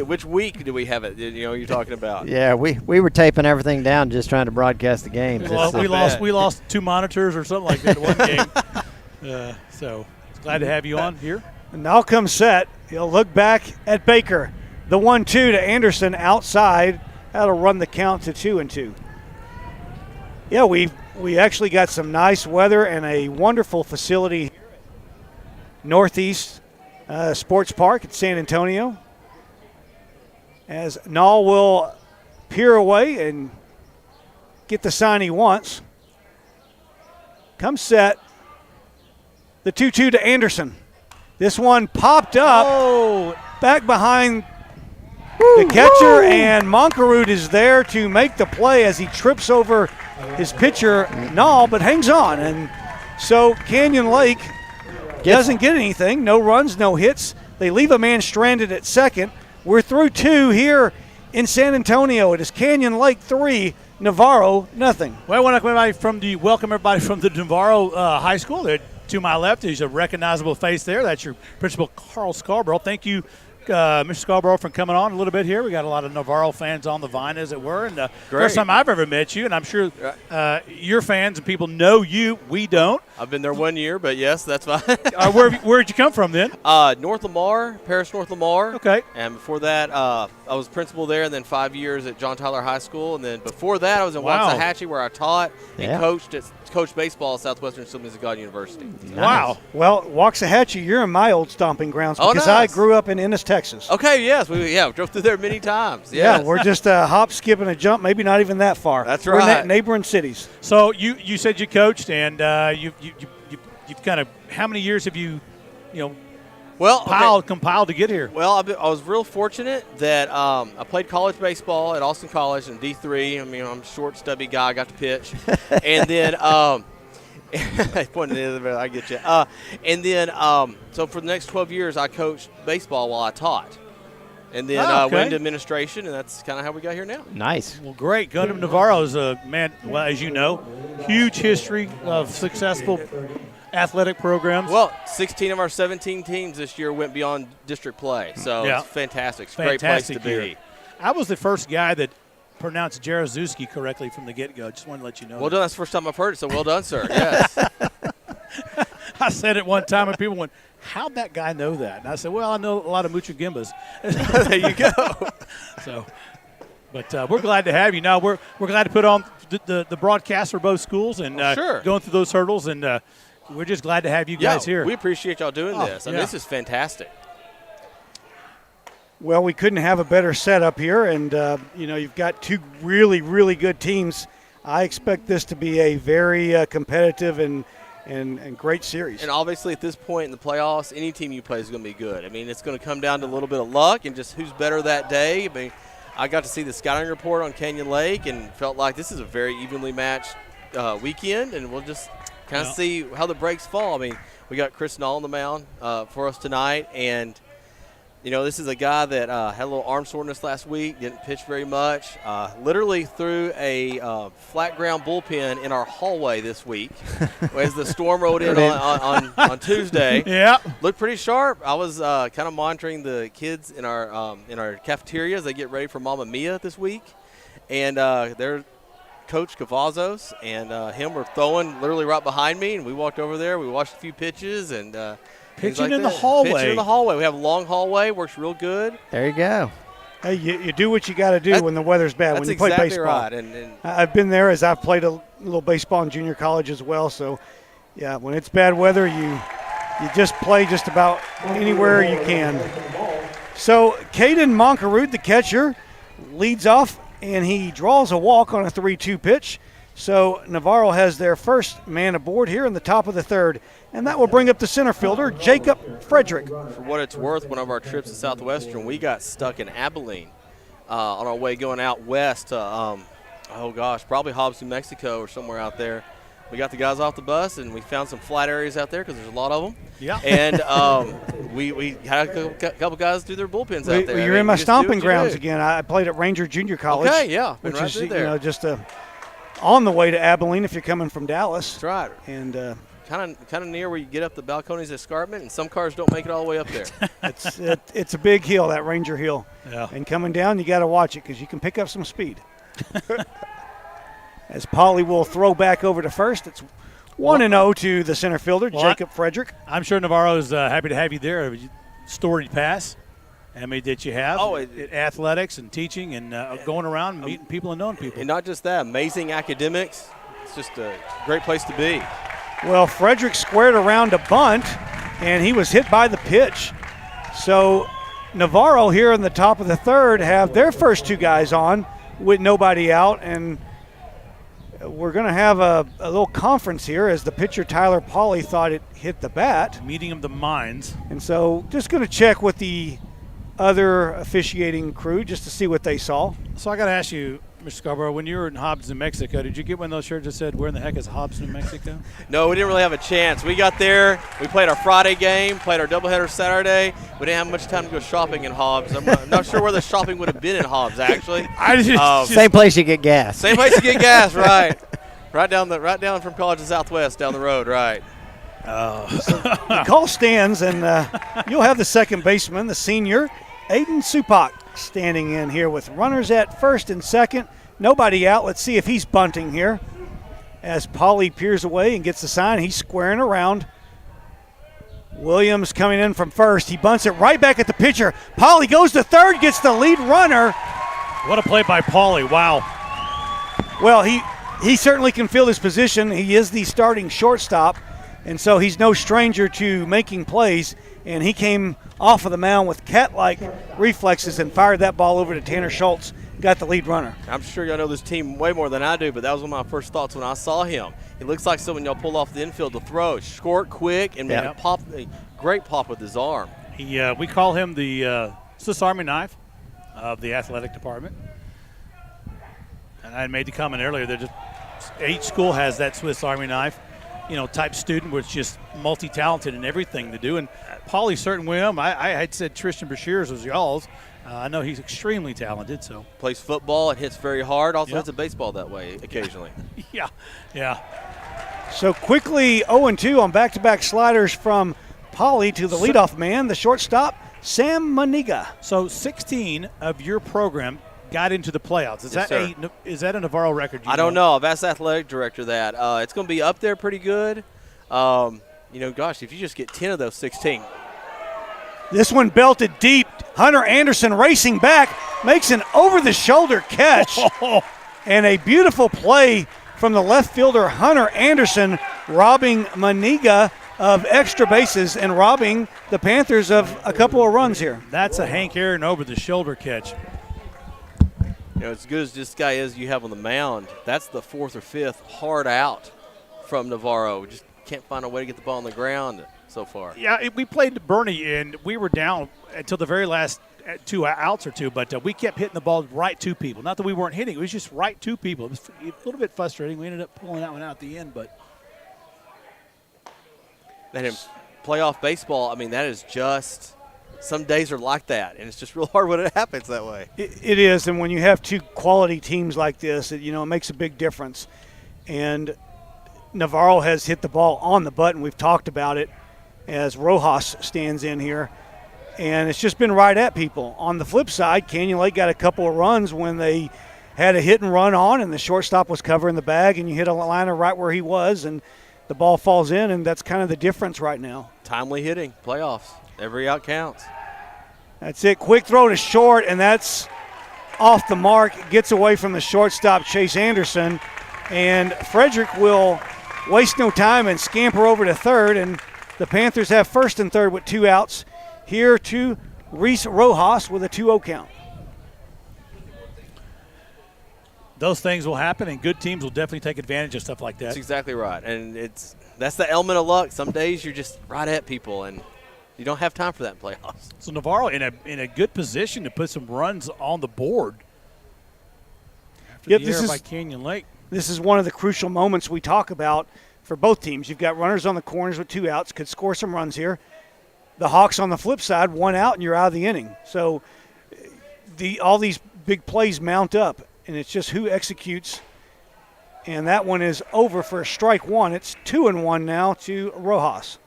which week do we have it? You're talking about. Yeah, we were taping everything down just trying to broadcast the games. We lost 2 monitors or something like that in one game. So glad to have you on here. And now comes set. He'll look back at Baker. The 1-2 to Anderson outside. That'll run the count to 2-2. Yeah, we actually got some nice weather and a wonderful facility here at Northeast Sports Park at San Antonio. As Null will peer away and get the sign he wants. Comes set. The 2-2 to Anderson. This one popped up back behind the catcher, and Moncarud is there to make the play as he trips over his pitcher, Null, but hangs on. And so Canyon Lake doesn't get anything. No runs, no hits. They leave a man stranded at second. We're through 2 here in San Antonio. It is Canyon Lake 3, Navarro nothing. Well, I want to welcome everybody from the Navarro High School. They're to my left. There's a recognizable face there. That's your principal, Carl Scarborough. Thank you, Mr. Scarborough, for coming on a little bit here. We got a lot of Navarro fans on the vine, as it were. And first time I've ever met you, and I'm sure your fans and people know you. We don't. I've been there 1 year, but yes, that's fine. Where'd you come from then? North Lamar, Paris North Lamar. Okay. And before that, I was principal there, and then 5 years at John Tyler High School. And then before that, I was in Waxahachie, where I taught and coached at coached baseball at Southwestern Assemblies of God University. Wow. Well, Waxahachie, you're in my old stomping grounds Oh, because nice. I grew up in Ennis, Texas. Okay, yes, we drove through there many times. Yeah, Yes. we're just a hop, skip, and a jump, maybe not even that far. That's We're in right. neighboring cities. So you said you coached, and you've kind of, how many years have you compiled to get here? Well, I was real fortunate that I played college baseball at Austin College in D3. I mean, I'm a short, stubby guy. I got to pitch. And then I get you. And then so for the next 12 years, I coached baseball while I taught. And then went into administration, and that's kind of how we got here now. Nice. Well, great. Gundam Navarro is a man, well, as you know, huge history of successful athletic programs. Well, 16 of our 17 teams this year went beyond district play, so Yeah. it's fantastic. It's a great place to year. be. I was the first guy that pronounced Jaruzelski correctly from the get-go. Just wanted to let you know. Well done. That's the first time I've heard it, so well done, sir. Yes. I said it one time, and people went, "How'd that guy know that?" And I said, "Well, I know a lot of Mucha Gimbas." There you go. So, but we're glad to have you. Now we're glad to put on the broadcast for both schools and Sure. going through those hurdles, and we're just glad to have you guys here. We appreciate y'all doing this. I mean, yeah. this is fantastic. Well, we couldn't have a better setup here, and you've got two really, really good teams. I expect this to be a very competitive and great series. And obviously, at this point in the playoffs, any team you play is going to be good. I mean, it's going to come down to a little bit of luck and just who's better that day. I mean, I got to see the scouting report on Canyon Lake and felt like this is a very evenly matched weekend, and we'll just kind of see how the breaks fall. I mean, we got Chris Knoll on the mound for us tonight, and this is a guy that had a little arm soreness last week, didn't pitch very much, literally threw a flat ground bullpen in our hallway this week as the storm rolled in on Tuesday. Yeah. Looked pretty sharp. I was kind of monitoring the kids in our cafeteria as they get ready for Mamma Mia this week. And their coach, Cavazos, and him were throwing literally right behind me, and we walked over there. We watched a few pitches and Pitching like in the that. hallway. Pitching in the hallway. We have a long hallway. Works real good. There you go. Hey, you do what you got to do when the weather's bad. When you play exactly baseball, right. And I've been there as I've played a little baseball in junior college as well. So, yeah, when it's bad weather, you just play just about anywhere you can. So, Caden Moncarud, the catcher, leads off, and he draws a walk on a 3-2 pitch. So, Navarro has their first man aboard here in the top of the third, and that will bring up the center fielder, Jacob Frederick. for what it's worth, one of our trips to Southwestern, we got stuck in Abilene on our way going out west to, probably Hobbs, New Mexico or somewhere out there. We got the guys off the bus, and we found some flat areas out there because there's a lot of them. Yeah. And we had a couple guys do their bullpens out there. You're in my stomping grounds again. I played at Ranger Junior College. Okay, yeah. Been Which right is, through there. just on the way to Abilene if you're coming from Dallas. That's right. And Kind of near where you get up the Balcones Escarpment, and some cars don't make it all the way up there. it's a big hill, that Ranger Hill. Yeah. And coming down, you got to watch it because you can pick up some speed. As Pauly will throw back over to first, it's 1-0 to the center fielder, Jacob Frederick. I'm sure Navarro's happy to have you there. Storied pass. I mean, that you have athletics and teaching and going around and meeting people and knowing people. And not just that, amazing academics. It's just a great place to be. Well, Frederick squared around a bunt, and he was hit by the pitch. So Navarro here in the top of the third have their first two guys on with nobody out, and we're going to have a little conference here as the pitcher Tyler Pauly thought it hit the bat. Meeting of the minds. And so just going to check with the other officiating crew just to see what they saw. So I got to ask you, Mr. Scarborough, when you were in Hobbs, New Mexico, did you get one of those shirts that said, "Where in the heck is Hobbs, New Mexico"? No, we didn't really have a chance. We got there, we played our Friday game, played our doubleheader Saturday. We didn't have much time to go shopping in Hobbs. I'm not sure where the shopping would have been in Hobbs, actually. Same place you get gas. Same place to get gas, right? Right down from College of Southwest down the road, right? The call stands, and you'll have the second baseman, the senior, Aiden Supak, standing in here with runners at first and second. Nobody out. Let's see if he's bunting here. As Pauly peers away and gets the sign, he's squaring around. Williams coming in from first. He bunts it right back at the pitcher. Pauly goes to third, gets the lead runner. What a play by Pauly. Wow. Well, he certainly can fill his position. He is the starting shortstop, and so he's no stranger to making plays. And he came off of the mound with cat-like reflexes and fired that ball over to Tanner Schultz, got the lead runner. I'm sure y'all know this team way more than I do, but that was one of my first thoughts when I saw him. He looks like someone y'all pull off the infield to throw. Short, quick, and man, a great pop with his arm. We call him the Swiss Army knife of the athletic department. And I made the comment earlier that each school has that Swiss Army knife, type student, which is just multi-talented in everything to do. And Paulie certainly him. I had said Tristan Brashears was y'all's. I know he's extremely talented. So plays football and hits very hard. Also hits a baseball that way occasionally. Yeah. So quickly 0-2 on back-to-back sliders from Paulie to the leadoff man, the shortstop, Sam Maniga. So 16 of your program got into the playoffs. Is that a Navarro record? I don't know. I've asked the athletic director that. It's going to be up there pretty good. Gosh, if you just get 10 of those 16. This one belted deep. Hunter Anderson racing back, makes an over-the-shoulder catch. And a beautiful play from the left fielder, Hunter Anderson, robbing Maniga of extra bases and robbing the Panthers of a couple of runs here. That's a Hank Aaron over-the-shoulder catch. As good as this guy is you have on the mound, that's the fourth or fifth hard out from Navarro. We just can't find a way to get the ball on the ground so far. Yeah, we played Bernie, and we were down until the very last 2 outs or two, but we kept hitting the ball right to people. Not that we weren't hitting. It was just right to people. It was a little bit frustrating. We ended up pulling that one out at the end. But then in playoff baseball, that is just – some days are like that, and it's just real hard when it happens that way. It is, and when you have two quality teams like this, it makes a big difference. And Navarro has hit the ball on the button. We've talked about it as Rojas stands in here, and it's just been right at people. On the flip side, Canyon Lake got a couple of runs when they had a hit and run on, and the shortstop was covering the bag, and you hit a liner right where he was, and the ball falls in, and that's kind of the difference right now. Timely hitting, playoffs. Every out counts. That's it. Quick throw to short, and that's off the mark. Gets away from the shortstop, Chase Anderson. And Frederick will waste no time and scamper over to third. And the Panthers have first and third with 2 outs. Here to Reese Rojas with a 2-0 count. Those things will happen, and good teams will definitely take advantage of stuff like that. That's exactly right. And that's the element of luck. Some days you're just right at people, and you don't have time for that in playoffs. So Navarro in a good position to put some runs on the board. This is by Canyon Lake. This is one of the crucial moments we talk about for both teams. You've got runners on the corners with 2 outs, could score some runs here. The Hawks on the flip side, 1 out, and you're out of the inning. So all these big plays mount up, and it's just who executes. And that one is over for strike one. It's 2-1 now to Rojas.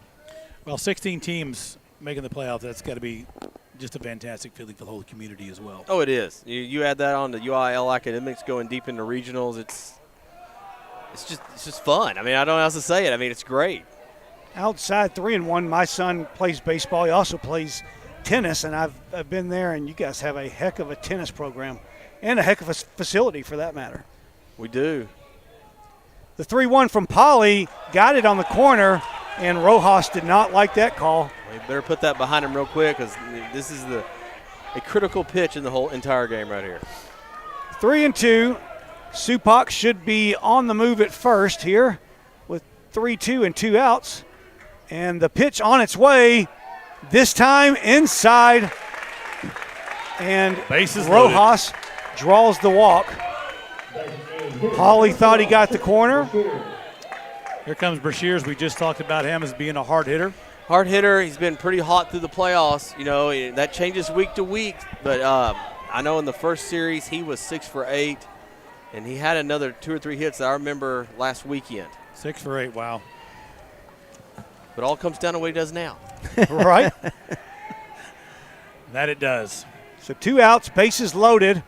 Well, 16 teams making the playoffs, that's got to be just a fantastic feeling for the whole community as well. Oh, it is. You add that on to UIL academics going deep into regionals, it's just fun. I don't know how else to say it. It's great. Outside 3-1, my son plays baseball. He also plays tennis, and I've been there, and you guys have a heck of a tennis program and a heck of a facility for that matter. We do. The 3-1 from Paulie got it on the corner, and Rojas did not like that call. We better put that behind him real quick because this is a critical pitch in the whole entire game right here. 3-2. Supak should be on the move at first here with 3-2 and 2 outs. And the pitch on its way, this time inside. And bases Rojas draws the walk. Paulie thought he got the corner. Here comes Brashears. We just talked about him as being a hard hitter. Hard hitter. He's been pretty hot through the playoffs. That changes week to week. But I know in the first series he was 6 for 8. And he had another 2 or 3 hits that I remember last weekend. 6 for 8, wow. But all comes down to what he does now. Right? That it does. So 2 outs, bases loaded.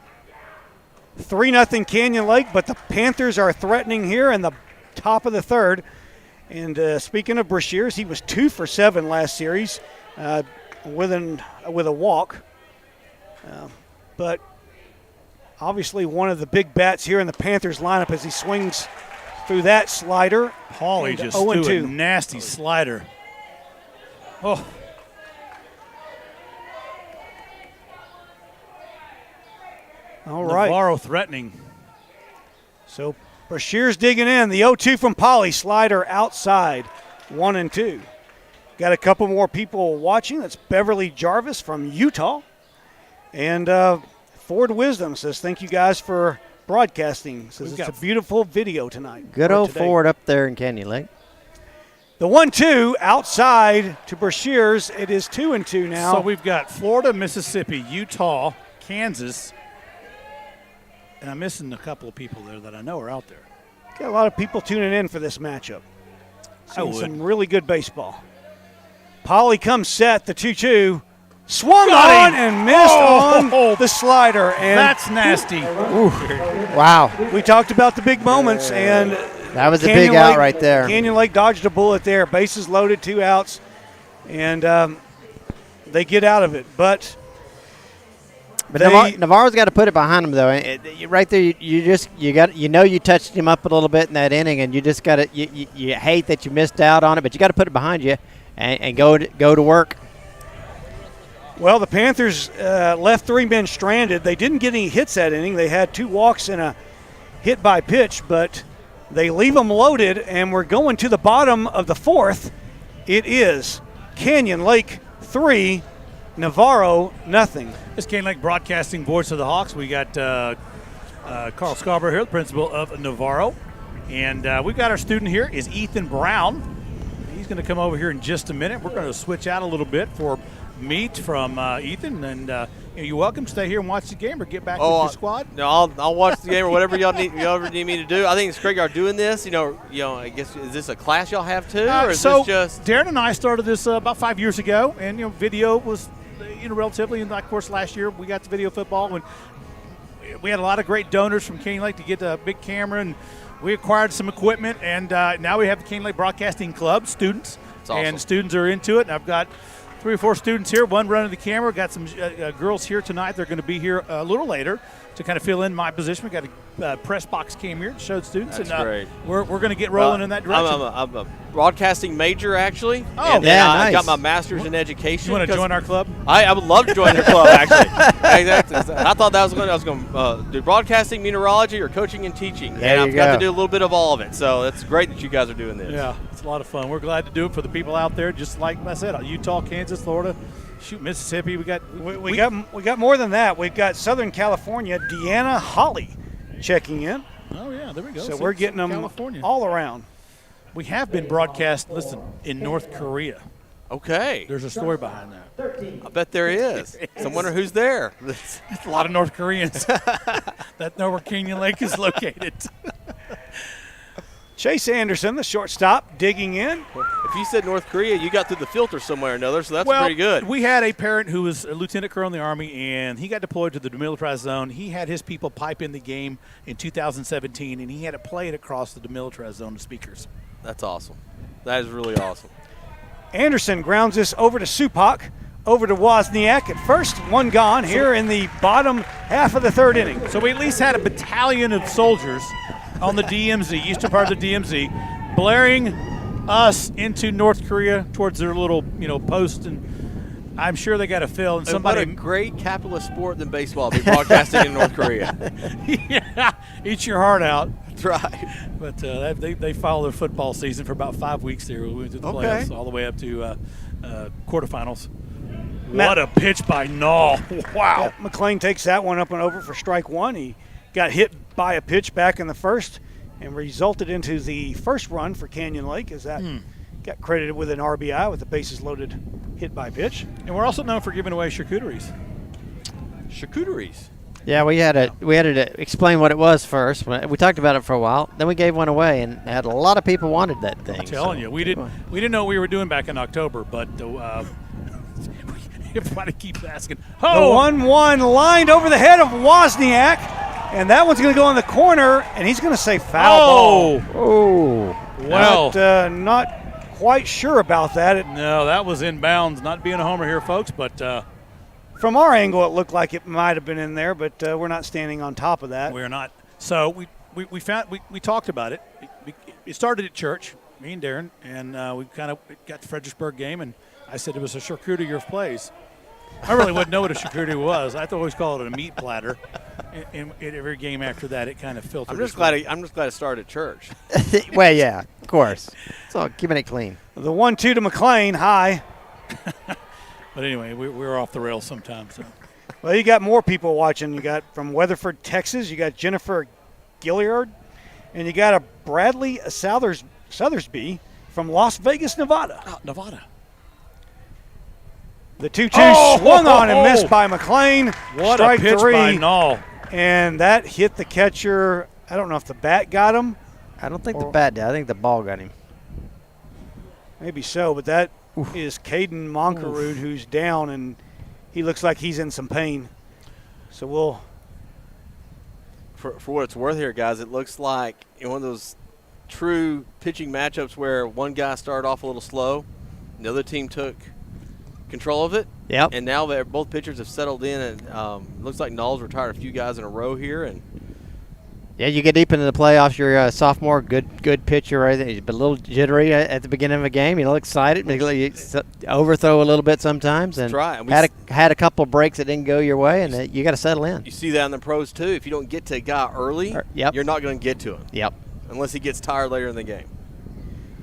3-0 Canyon Lake, but the Panthers are threatening here in the top of the third. And speaking of Brashears, he was 2 for 7 last series with a walk. But Obviously one of the big bats here in the Panthers lineup as he swings through that slider. Paulie And just 0-2. threw a nasty slider. Oh. All right. Navarro threatening. So Brashear's digging in. The 0-2 from Paulie. Slider outside. 1-2. Got a couple more people watching. That's Beverly Jarvis from Utah. And Ford Wisdom says, thank you guys for broadcasting. Says it's a beautiful video tonight. Good old Ford up there in Canyon Lake. The 1-2 outside to Brashear's. It is 2-2 now. So we've got Florida, Mississippi, Utah, Kansas, and I'm missing a couple of people there that I know are out there. Got a lot of people tuning in for this matchup. Seeing some really good baseball. Paulie comes set, the 2-2. Swung on and missed on the slider. And that's nasty. Wow. We talked about the big moments, and that was a big out right there. Canyon Lake dodged a bullet there. Bases loaded, 2 outs, and they get out of it. But Navarro's got to put it behind him, though. Right there, you touched him up a little bit in that inning, and you just got to you hate that you missed out on it, but you got to put it behind you and go to work. Well, the Panthers left 3 men stranded. They didn't get any hits that inning. They had 2 walks and a hit by pitch, but they leave them loaded, and we're going to the bottom of the 4th. It is Canyon Lake 3, Navarro nothing. This Canyon Lake Broadcasting, voice of the Hawks. We got Carl Scarborough here, the principal of Navarro. And we've got our student here is Ethan Brown. He's going to come over here in just a minute. We're going to switch out a little bit for meet from Ethan, and you're welcome to stay here and watch the game or get back with your squad. No, I'll watch the game or whatever y'all need me to do. I think it's great y'all doing this. You know, I guess, is this a class y'all have too, or is this just? Darren and I started this about 5 years ago, and video was relatively, and of course last year we got the video football when we had a lot of great donors from Canyon Lake to get a big camera, and we acquired some equipment, and now we have the Canyon Lake Broadcasting Club students, and students are into it. And I've got 3 or 4 students here, one running the camera. Got some girls here tonight. They're going to be here a little later to kind of fill in my position. We got a press box cam here to show students. That's and great. We're going to get rolling in that direction. I'm a broadcasting major, actually. Oh, and yeah, I nice. got my master's in education. You want to join our club? I would love to join your club, actually. I thought that I was going to do broadcasting, meteorology, or coaching and teaching. There and you I've got go. to do a little bit of all of it. So it's great that you guys are doing this. Yeah, it's a lot of fun. We're glad to do it for the people out there, just like I said, Utah, Kansas, Florida, Mississippi. We got more than that. We've got Southern California, Deanna Holly checking in. Oh, yeah, there we go. So we're getting them California all around. We have been broadcast, in North Korea. Okay. There's a story behind that. I bet there is. So I wonder who's there. It's a lot of North Koreans that know where Canyon Lake is located. Chase Anderson, the shortstop, digging in. If you said North Korea, you got through the filter somewhere or another, so that's Well, pretty good. We had a parent who was a lieutenant colonel in the Army, and he got deployed to the demilitarized zone. He had his people pipe in the game in 2017, and he had it played across the demilitarized zone to speakers. That's awesome. That is really awesome. Anderson grounds this over to Supak, over to Wozniak at first. One gone here in the bottom half of the 3rd inning. So we at least had a battalion of soldiers on the DMZ, eastern part of the DMZ, blaring us into North Korea towards their little, post, and I'm sure they got a fill. And somebody, what a great capitalist sport than baseball, be broadcasting in North Korea. yeah, eat your heart out. That's right. But they follow their football season for about 5 weeks there. We went to the playoffs all the way up to quarterfinals. What a pitch by Null. Wow. Yeah, McLean takes that one up and over for strike 1. He got hit by a pitch back in the 1st and resulted into the first run for Canyon Lake as that got credited with an RBI with the bases loaded hit by pitch. And we're also known for giving away charcuteries. Charcuteries. Yeah, we had to explain what it was first. We talked about it for a while. Then we gave one away, and had a lot of people wanted that thing. I'm telling you, we didn't know what we were doing back in October, but everybody keeps asking. Oh, the 1-1 lined over the head of Wozniak, and that one's going to go in the corner, and he's going to say foul ball. Oh, well, not quite sure about that. No, that was inbounds. Not being a homer here, folks, but From our angle, it looked like it might have been in there, but we're not standing on top of that. We're not. So we talked about it. It started at church, me and Darren, and we kind of got the Fredericksburg game, and I said it was a charcuterie place. I really wouldn't know what a charcuterie was. I always call it a meat platter. In every game after that, it kind of filtered. I'm just glad it started at church. Well, yeah, of course. So keeping it clean. The 1-2 to McLean, high. But anyway, we're off the rails sometimes. So. Well, you got more people watching. You got from Weatherford, Texas. You got Jennifer Gilliard, and you got a Bradley Sothersby from Las Vegas, Nevada. Oh, Nevada. The 2-2 swung on and missed by McLean. What Strike a pitch three, by Nall. and that hit the catcher. I don't know if the bat got him. I don't think the bat did. I think the ball got him. Maybe so, but that is Caden Monkerud who's down, and he looks like he's in some pain. So we'll. For what it's worth here, guys, it looks like in one of those true pitching matchups where one guy started off a little slow, the other team took control of it. Yep. And now that both pitchers have settled in, and looks like Null's retired a few guys in a row here. And yeah, you get deep into the playoffs. You're a sophomore, good pitcher, right? He's been a little jittery at the beginning of a game. You know, excited, you overthrow a little bit sometimes, and had a couple breaks that didn't go your way, and you got to settle in. You see that in the pros too. If you don't get to a guy early, you're not going to get to him. Yep. Unless he gets tired later in the game.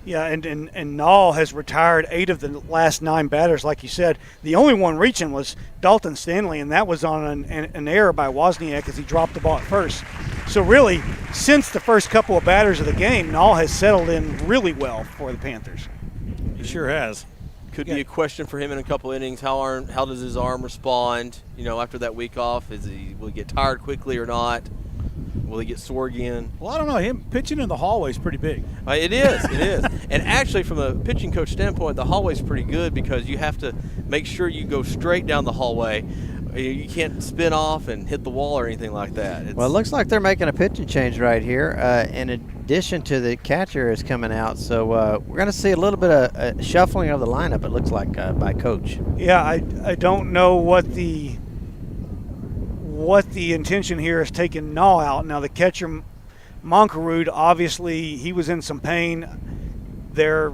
Yeah, and Nall has retired 8 of the last 9 batters, like you said. The only one reaching was Dalton Stanley, and that was on an error by Wozniak as he dropped the ball at first. So really, since the first couple of batters of the game, Nall has settled in really well for the Panthers. He sure has. Could be a question for him in a couple innings. How does his arm respond? You know, after that week off, will he get tired quickly or not? Will he get sore again? Well, I don't know. Him pitching in the hallway is pretty big. It is. And actually, from a pitching coach standpoint, the hallway's pretty good because you have to make sure you go straight down the hallway. You can't spin off and hit the wall or anything like that. Well, it looks like they're making a pitching change right here. In addition to the catcher is coming out, so we're going to see a little bit of shuffling of the lineup, it looks like, by coach. Yeah, I don't know what the intention here is taking Nall out. Now the catcher, Monkerud, obviously he was in some pain. They're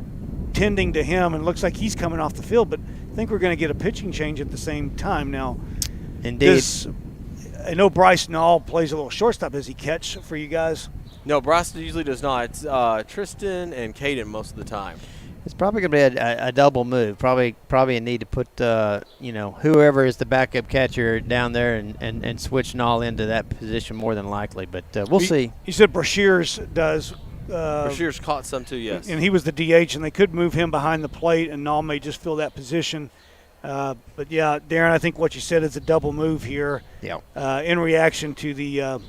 tending to him, and looks like he's coming off the field, but I think we're going to get a pitching change at the same time. Now, indeed. I know Bryce Nall plays a little shortstop. Does he catch for you guys? No, Bryce usually does not. It's Tristan and Caden most of the time. It's probably going to be a double move. Probably a need to put whoever is the backup catcher down there and switch Nall into that position more than likely. But we'll see. He said Brashears does. Brashears caught some too, yes. And he was the DH, and they could move him behind the plate, and Nall may just fill that position. But yeah, Darren, I think what you said is a double move here. Yeah. In reaction to the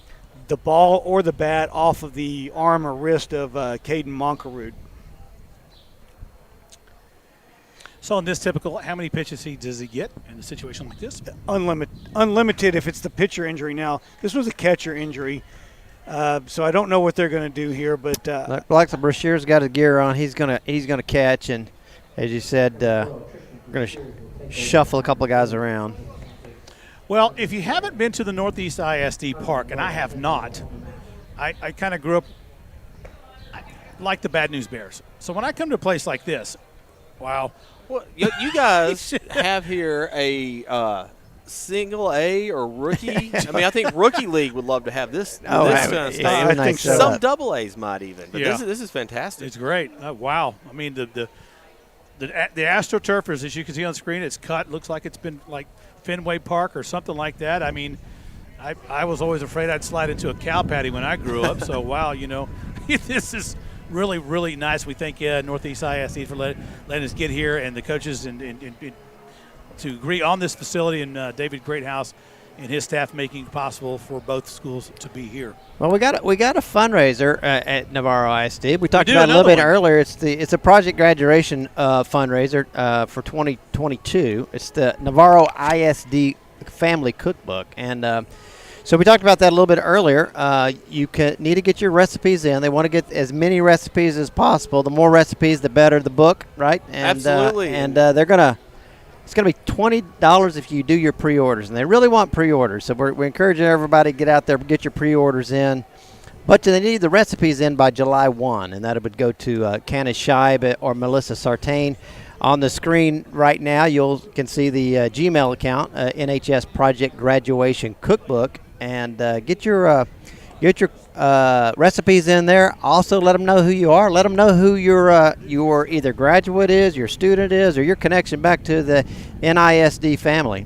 ball or the bat off of the arm or wrist of Caden Monkerud. So in this typical, how many pitches does he get in a situation like this? Unlimited if it's the pitcher injury. Now, this was a catcher injury, so I don't know what they're going to do here. But like the Brashear's got his gear on, he's gonna catch, and as you said, we're going to shuffle a couple of guys around. Well, if you haven't been to the Northeast ISD Park, and I have not, I kind of grew up like the Bad News Bears. So when I come to a place like this, wow. Well, you guys have here a single A or rookie. I mean, I think Rookie League would love to have this kind of stuff. I think so. Some double A's might even. But yeah. This is fantastic. It's great. Wow. I mean, the AstroTurf, as you can see on the screen, it's cut. Looks like it's been like Fenway Park or something like that. I mean, I was always afraid I'd slide into a cow patty when I grew up. So, wow, this is really, really nice. We thank Northeast ISD for letting us get here, and the coaches and to agree on this facility, and David Greathouse and his staff making it possible for both schools to be here. Well, we got a fundraiser at Navarro ISD. We talked about it a little bit earlier. It's a project graduation fundraiser for 2022. It's the Navarro ISD Family Cookbook, and so we talked about that a little bit earlier. You need to get your recipes in. They want to get as many recipes as possible. The more recipes, the better the book, right? And, Absolutely. And they're going to It's going to be $20 if you do your pre-orders, and they really want pre-orders. So we're encouraging everybody to get out there, get your pre-orders in. But they need the recipes in by July 1, and that would go to Candace Scheib or Melissa Sartain. On the screen right now, you can see the Gmail account, NHS Project Graduation Cookbook, and get your recipes in there. Also, let them know who you are. Let them know who your either graduate is, your student is, or your connection back to the NISD family.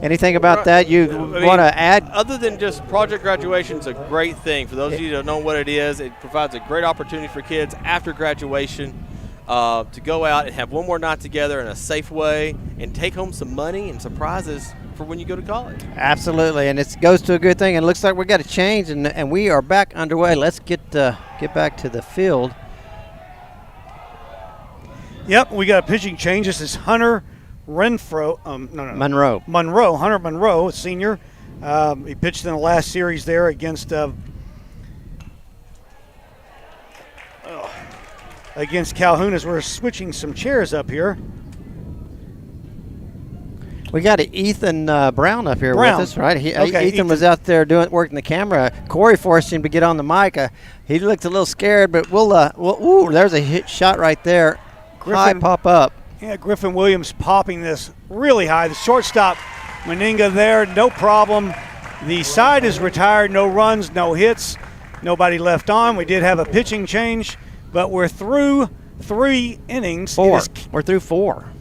Anything about that you want to add? Other than just project graduation is a great thing. For those of you who don't know what it is, it provides a great opportunity for kids after graduation to go out and have one more night together in a safe way and take home some money and some prizes for when you go to college. Absolutely, and it goes to a good thing. And it looks like we got a change, and we are back underway. Let's get back to the field. Yep, we got a pitching change. This is Hunter Renfro. Monroe. Hunter Monroe, a senior. He pitched in the last series there against Calhoun, as we're switching some chairs up here. We got Ethan Brown up here Brown. with us, right? Okay, Ethan was out there working the camera. Corey forced him to get on the mic. He looked a little scared, but ooh, there's a hit shot right there. High pop up. Yeah, Griffin Williams popping this really high. The shortstop, Meninga there, no problem. The side is retired, no runs, no hits, nobody left on. We did have a pitching change, but we're through 3 innings. We're through 4.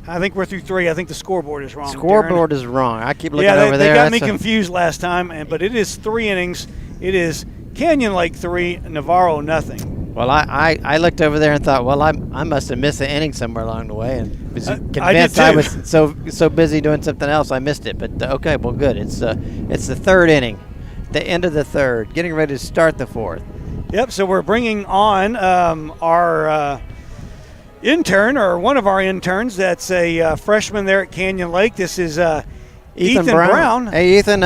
I think we're through 3. I think the scoreboard is wrong. Scoreboard is wrong. I keep looking They over there. got me confused last time, but it is 3 innings. It is Canyon Lake 3, Navarro nothing. Well, I looked over there and thought, well, I must have missed an inning somewhere along the way, and was convinced I was so busy doing something else I missed it. But okay, well, good. It's the 3rd inning, the end of the 3rd, getting ready to start the 4th. Yep. So we're bringing on our intern, or one of our interns. That's a freshman there at Canyon Lake. This is Ethan Brown. Hey, Ethan.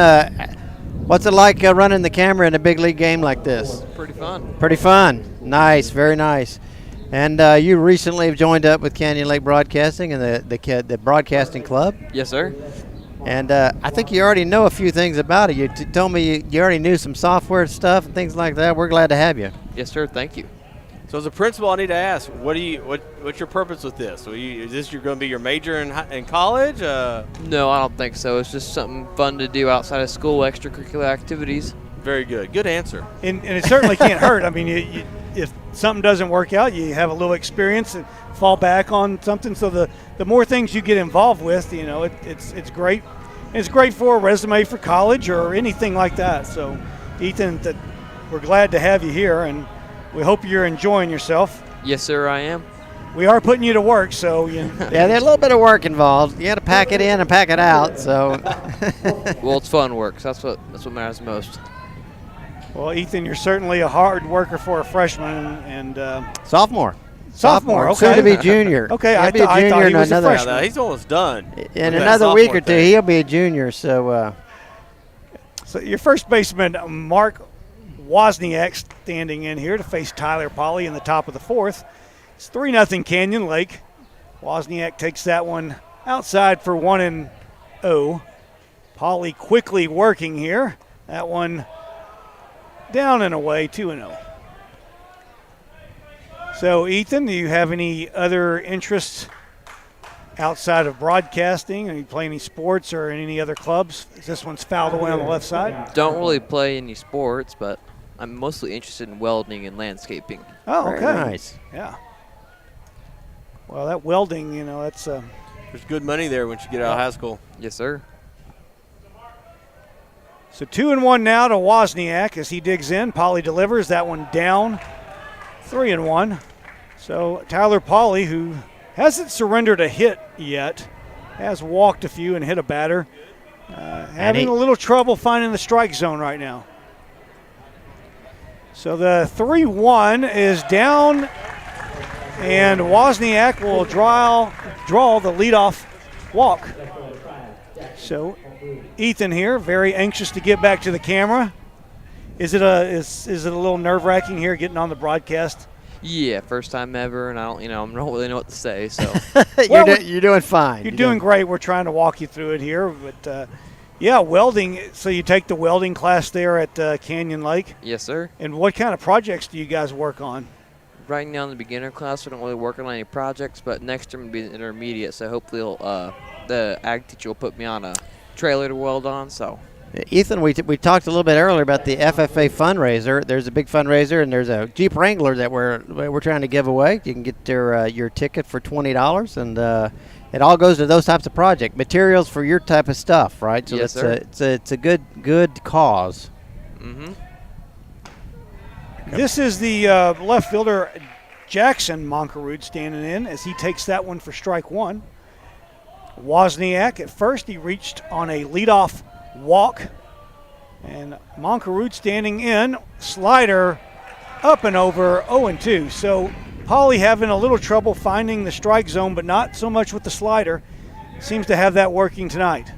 What's it like running the camera in a big league game like this? Pretty fun. Pretty fun. Nice, very nice. And you recently have joined up with Canyon Lake Broadcasting and the broadcasting club. Yes, sir. And I think you already know a few things about it. You told me you already knew some software stuff and things like that. We're glad to have you. Yes, sir. Thank you. So as a principal, I need to ask, what's your purpose with this? Is this going to be your major in college? No, I don't think so. It's just something fun to do outside of school, extracurricular activities. Very good. Good answer. And it certainly can't hurt. I mean, if something doesn't work out, you have a little experience and fall back on something. So the more things you get involved with, it's great. It's great for a resume for college or anything like that. So, Ethan, we're glad to have you here, and we hope you're enjoying yourself. Yes, sir, I am. We are putting you to work, so yeah, there's a little bit of work involved. You got to pack it in and pack it out. So, well, it's fun work. So that's what matters most. Well, Ethan, you're certainly a hard worker for a freshman and sophomore. Okay. Soon to be junior. Okay, I thought he was a freshman. He's almost done. In another week or two, he'll be a junior. So your first baseman, Mark Wozniak, standing in here to face Tyler Polly in the top of the 4th. It's 3-0 Canyon Lake. Wozniak takes that one outside for 1-0. Polly quickly working here. That one down and away, 2-0. So, Ethan, do you have any other interests outside of broadcasting? Are you playing any sports or in any other clubs? This one's fouled away on the left side. Don't really play any sports, but I'm mostly interested in welding and landscaping. Oh, okay. Very nice. Yeah. Well, that welding, that's there's good money there once you get out of high school. Yes, sir. So 2-1 now to Wozniak as he digs in. Polly delivers that one down. 3-1. So Tyler Polly, who hasn't surrendered a hit yet, has walked a few and hit a batter. Having a little trouble finding the strike zone right now. So the 3-1 is down, and Wozniak will draw the leadoff walk. So Ethan here, very anxious to get back to the camera. Is it a little nerve-wracking here getting on the broadcast? Yeah, first time ever, and I don't really know what to say. So You're doing fine. You're doing great. We're trying to walk you through it here, but yeah, welding. So you take the welding class there at Canyon Lake. yes, sir. And what kind of projects do you guys work on? Right now in the beginner class, we don't really work on any projects, but next term will be the intermediate. So hopefully, the ag teacher will put me on a trailer to weld on. So. Ethan, we talked a little bit earlier about the FFA fundraiser. There's a big fundraiser, and there's a Jeep Wrangler that we're trying to give away. You can get your ticket for $20, and it all goes to those types of projects, materials for your type of stuff, right? So yes, sir. It's a good cause. Mm-hmm. This is the left fielder Jackson Monkerud standing in as he takes that one for strike one. Wozniak at first, he reached on a leadoff walk, and Monkerud standing in, slider up and over, 0-2. So Pauly having a little trouble finding the strike zone, but not so much with the slider. Seems to have that working tonight,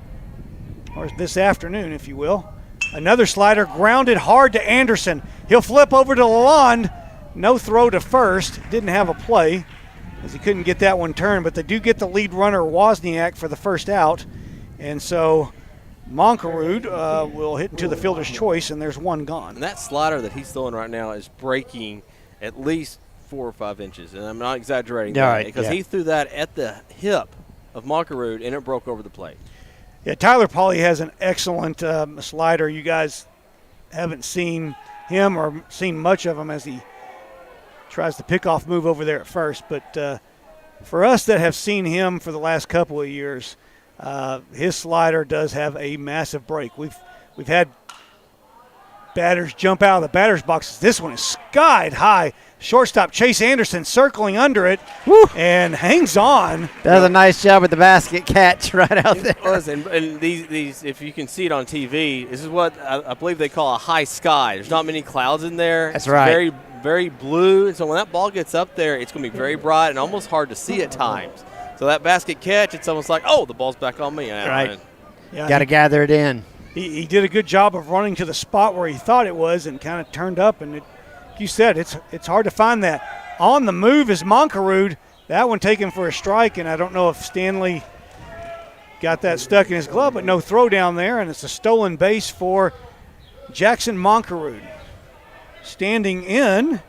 or this afternoon, if you will. Another slider grounded hard to Anderson. He'll flip over to Lalonde. No throw to first. Didn't have a play as he couldn't get that one turned, but they do get the lead runner Wozniak for the first out, and so Monkerud will hit into the fielder's choice, and there's one gone. And that slider that he's throwing right now is breaking at least 4 or 5 inches, and I'm not exaggerating because he threw that at the hip of Monkerud, and it broke over the plate. Yeah, Tyler Pauly has an excellent slider. You guys haven't seen him or seen much of him as he tries the pickoff move over there at first, but for us that have seen him for the last couple of years, his slider does have a massive break. We've had batters jump out of the batter's boxes. This one is skied high. Shortstop Chase Anderson circling under it. Woo. And hangs on. Does a nice job with the basket catch right out there. Listen, and these, if you can see it on TV, this is what I believe they call a high sky. There's not many clouds in there. That's it's right. Very, very blue. So when that ball gets up there, it's going to be very bright and almost hard to see at times. So that basket catch, it's almost like, oh, the ball's back on me. Right. Yeah, got to gather it in. He did a good job of running to the spot where he thought it was and kind of turned up. And you said it's hard to find that. On the move is Monkerud. That one taken for a strike, and I don't know if Stanley got that stuck in his glove, but no throw down there, and it's a stolen base for Jackson Monkerud. Standing in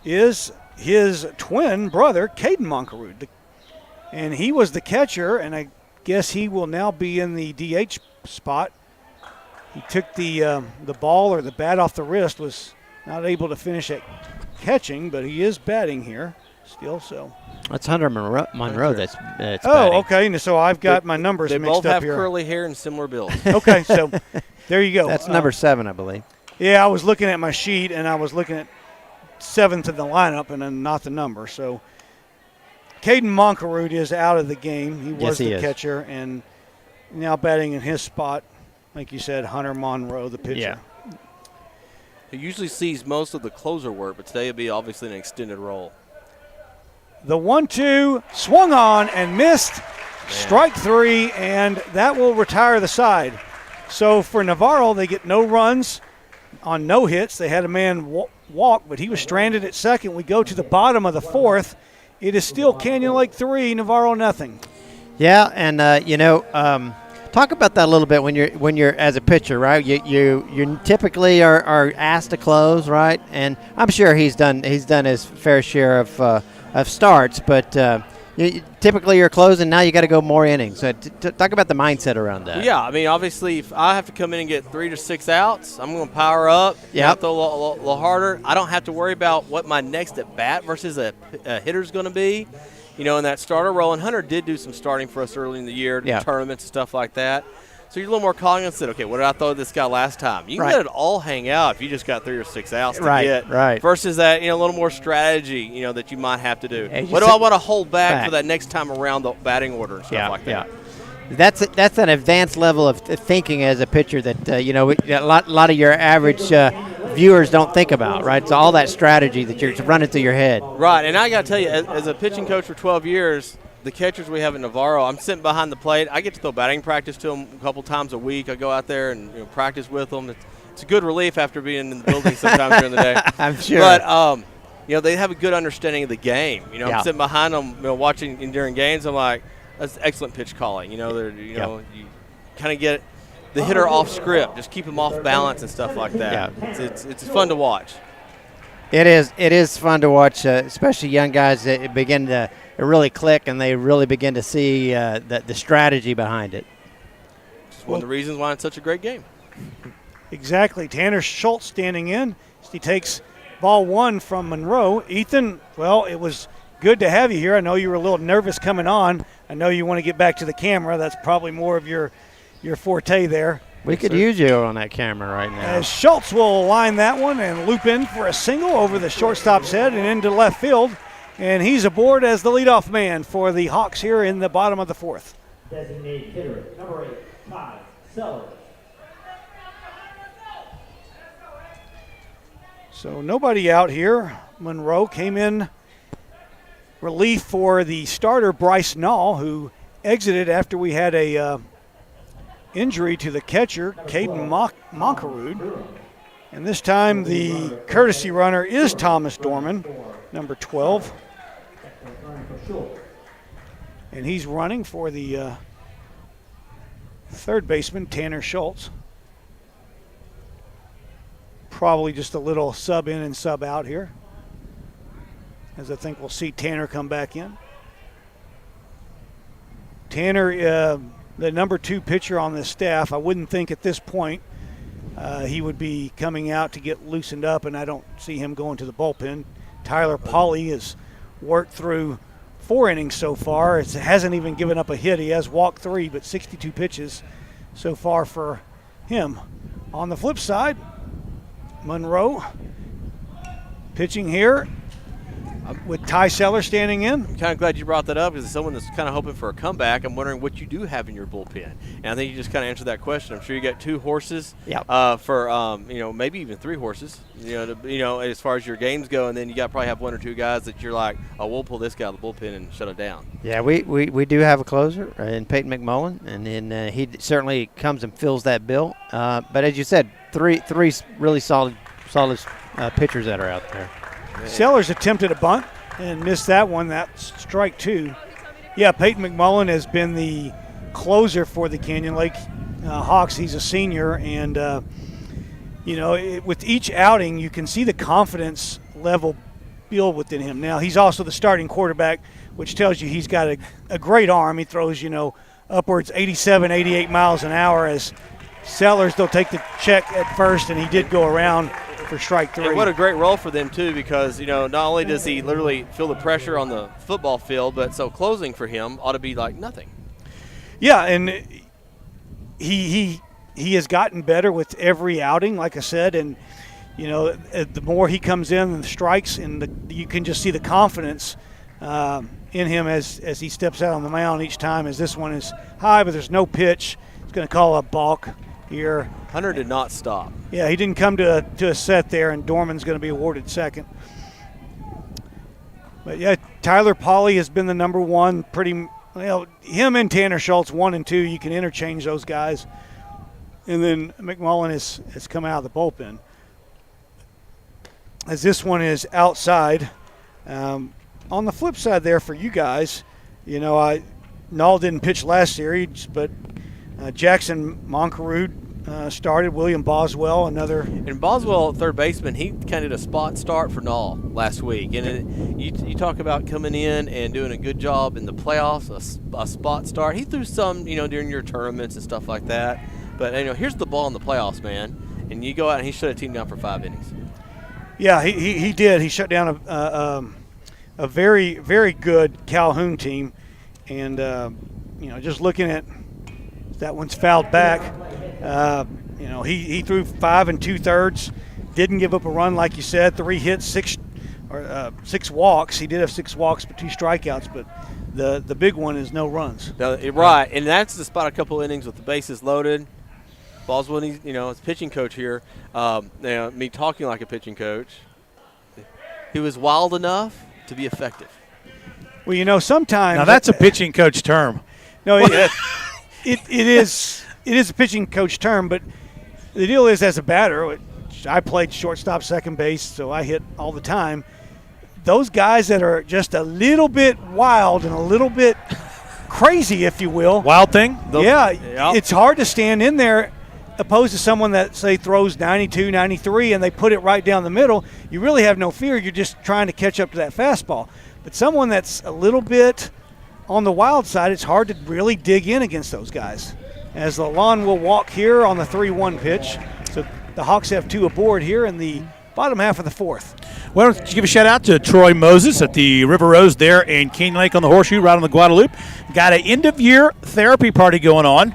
is his twin brother, Caden Monkerud. And he was the catcher, and I guess he will now be in the DH spot. He took the ball or the bat off the wrist, was not able to finish it catching, but he is batting here still. So that's Hunter Monroe. That's batting. Okay. And so I've got my numbers mixed up here. They both have curly hair and similar builds. Okay, so there you go. That's number 7, I believe. Yeah, I was looking at my sheet, and I was looking at 7th in the lineup and then not the number. So Caden Monkerud is out of the game. He was the catcher, and now batting in his spot, like you said, Hunter Monroe, the pitcher. Yeah. He usually sees most of the closer work, but today will be obviously an extended role. The 1-2 swung on and missed. Man. Strike 3, and that will retire the side. So for Navarro, they get no runs on no hits. They had a man walk, but he was stranded at second. We go to the bottom of the 4th. It is still Canyon Lake 3, Navarro nothing. Yeah, and talk about that a little bit when you're as a pitcher, right? You typically are asked to close, right? And I'm sure he's done his fair share of starts, but typically you're closing. Now you got to go more innings. So talk about the mindset around that. Yeah, I mean, obviously, if I have to come in and get 3 to 6 outs, I'm going to power up. Yeah, throw a little harder. I don't have to worry about what my next at bat versus a hitter's going to be. In that starter role. And Hunter did do some starting for us early in the year, tournaments and stuff like that. So you're a little more cognizant. Okay, what did I throw this guy last time? You can let it all hang out if you just got 3 or 6 outs to get. Right. Versus that, a little more strategy, that you might have to do. What do I want to hold back for that next time around the batting order and stuff like that? That's an advanced level of thinking as a pitcher that a lot of your average viewers don't think about, right? So all that strategy that you're running through your head. Right, and I got to tell you, as a pitching coach for 12 years, the catchers we have at Navarro, I'm sitting behind the plate. I get to throw batting practice to them a couple times a week. I go out there and practice with them. It's a good relief after being in the building sometimes during the day. I'm sure. But they have a good understanding of the game. Yeah. I'm sitting behind them, watching during games. I'm like, that's excellent pitch calling. You kind of get the hitter off script, just keep them off balance and stuff like that. Yeah. It's fun to watch. It is fun to watch, especially young guys that begin to really click and they really begin to see the strategy behind it. It's one of the reasons why it's such a great game. Exactly. Tanner Schultz standing in. He takes ball 1 from Monroe. Ethan, well, it was good to have you here. I know you were a little nervous coming on. I know you want to get back to the camera. That's probably more of your forte there. We could use you on that camera right now. As Schultz will line that one and loop in for a single over the shortstop's head and into left field. And he's aboard as the leadoff man for the Hawks here in the bottom of the 4th. Designated hitter, number 8, Ty Sellers. So nobody out here. Monroe came in relief for the starter, Bryce Nall, who exited after we had a injury to the catcher, Caden Monkerud. And this time the courtesy runner is Thomas Dorman, number 12. And he's running for the third baseman, Tanner Schultz. Probably just a little sub in and sub out here, as I think we'll see Tanner come back in. Tanner, the number 2 pitcher on this staff, I wouldn't think at this point he would be coming out to get loosened up, and I don't see him going to the bullpen. Tyler Pauly has worked through 4 innings so far. It hasn't even given up a hit. He has walked 3, but 62 pitches so far for him. On the flip side, Monroe pitching here with Ty Sellers standing in. I'm kind of glad you brought that up because as someone that's kind of hoping for a comeback, I'm wondering what you do have in your bullpen. And I think you just kind of answered that question. I'm sure you got 2 horses for maybe even 3 horses, as far as your games go. And then you got probably have 1 or 2 guys that you're like, oh, we'll pull this guy out of the bullpen and shut it down. Yeah, we do have a closer in Peyton McMullen, and then he certainly comes and fills that bill. But as you said, three really solid pitchers that are out there. Sellers attempted a bunt and missed that one. That's strike 2. Yeah, Peyton McMullen has been the closer for the Canyon Lake Hawks. He's a senior, and with each outing, you can see the confidence level build within him. Now, he's also the starting quarterback, which tells you he's got a great arm. He throws, upwards 87, 88 miles an hour. As Sellers, they'll take the check at first, and he did go around for strike 3. And what a great role for them, too, because, not only does he literally feel the pressure on the football field, but so closing for him ought to be like nothing. Yeah, and he has gotten better with every outing, like I said, and, the more he comes in and strikes, and you can just see the confidence in him as he steps out on the mound each time, as this one is high, but there's no pitch. He's going to call a balk here. Hunter did not stop. Yeah, he didn't come to a set there, and Dorman's going to be awarded second. But, yeah, Tyler Pauly has been the number 1. Him and Tanner Schultz, 1 and 2, you can interchange those guys. And then McMullen has come out of the bullpen. As this one is outside. On the flip side there for you guys, Nall didn't pitch last series, but Jackson Monkerud started. William Boswell, another. And Boswell, third baseman, he kind of did a spot start for Nall last week. And you talk about coming in and doing a good job in the playoffs, a spot start. He threw some, during your tournaments and stuff like that. But, here's the ball in the playoffs, man. And you go out and he shut a team down for 5 innings. Yeah, he did. He shut down a very, very good Calhoun team. And, just looking at that one's fouled back. He threw 5 2/3, didn't give up a run like you said. 3 hits, 6 walks. He did have 6 walks, but 2 strikeouts. But the big one is no runs. Right, and that's despite a couple innings with the bases loaded. Boswell, as pitching coach here, me talking like a pitching coach, he was wild enough to be effective. Well, sometimes. Now that's a pitching coach term. No, it is a pitching coach term, but the deal is, as a batter, I played shortstop, second base, so I hit all the time. those guys that are just a little bit wild and a little bit crazy, if you will. Wild thing? It's hard to stand in there opposed to someone that, say, throws 92, 93, and they put it right down the middle. You really have no fear. You're just trying to catch up to that fastball. But someone that's a little bit on the wild side, it's hard to really dig in against those guys. As Lalon will walk here on the 3-1 pitch. So the Hawks have 2 aboard here in the bottom half of the 4th. Well, let's give a shout-out to Troy Moses at the River Rose there in Canyon Lake on the Horseshoe, right on the Guadalupe. Got an end-of-year therapy party going on.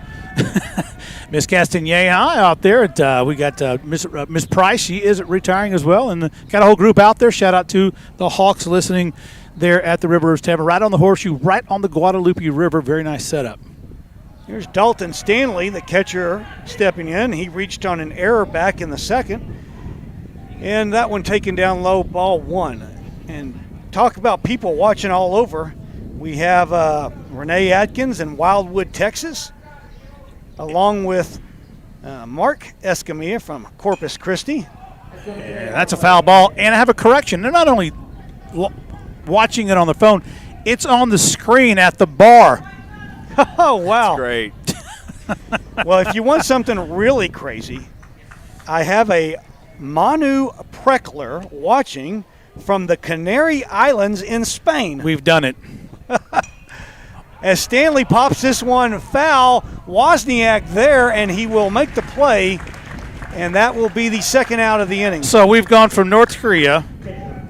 Miss Castagneja out there. We got Miss Price. She is retiring as well. And got a whole group out there. Shout-out to the Hawks listening there at the River Rose Tavern, right on the Horseshoe, right on the Guadalupe River. Very nice setup. Here's Dalton Stanley, the catcher, stepping in. He reached on an error back in the 2nd. And that one taken down low, ball 1. And talk about people watching all over. We have Renee Atkins in Wildwood, Texas, along with Mark Escamilla from Corpus Christi. Yeah, that's a foul ball. And I have a correction. They're not only watching it on the phone, it's on the screen at the bar. Oh, wow. That's great. Well, if you want something really crazy, I have a Manu Prekler watching from the Canary Islands in Spain. We've done it. As Stanley pops this one foul, Wozniak there, and he will make the play, and that will be the 2nd out of the inning. So we've gone from North Korea,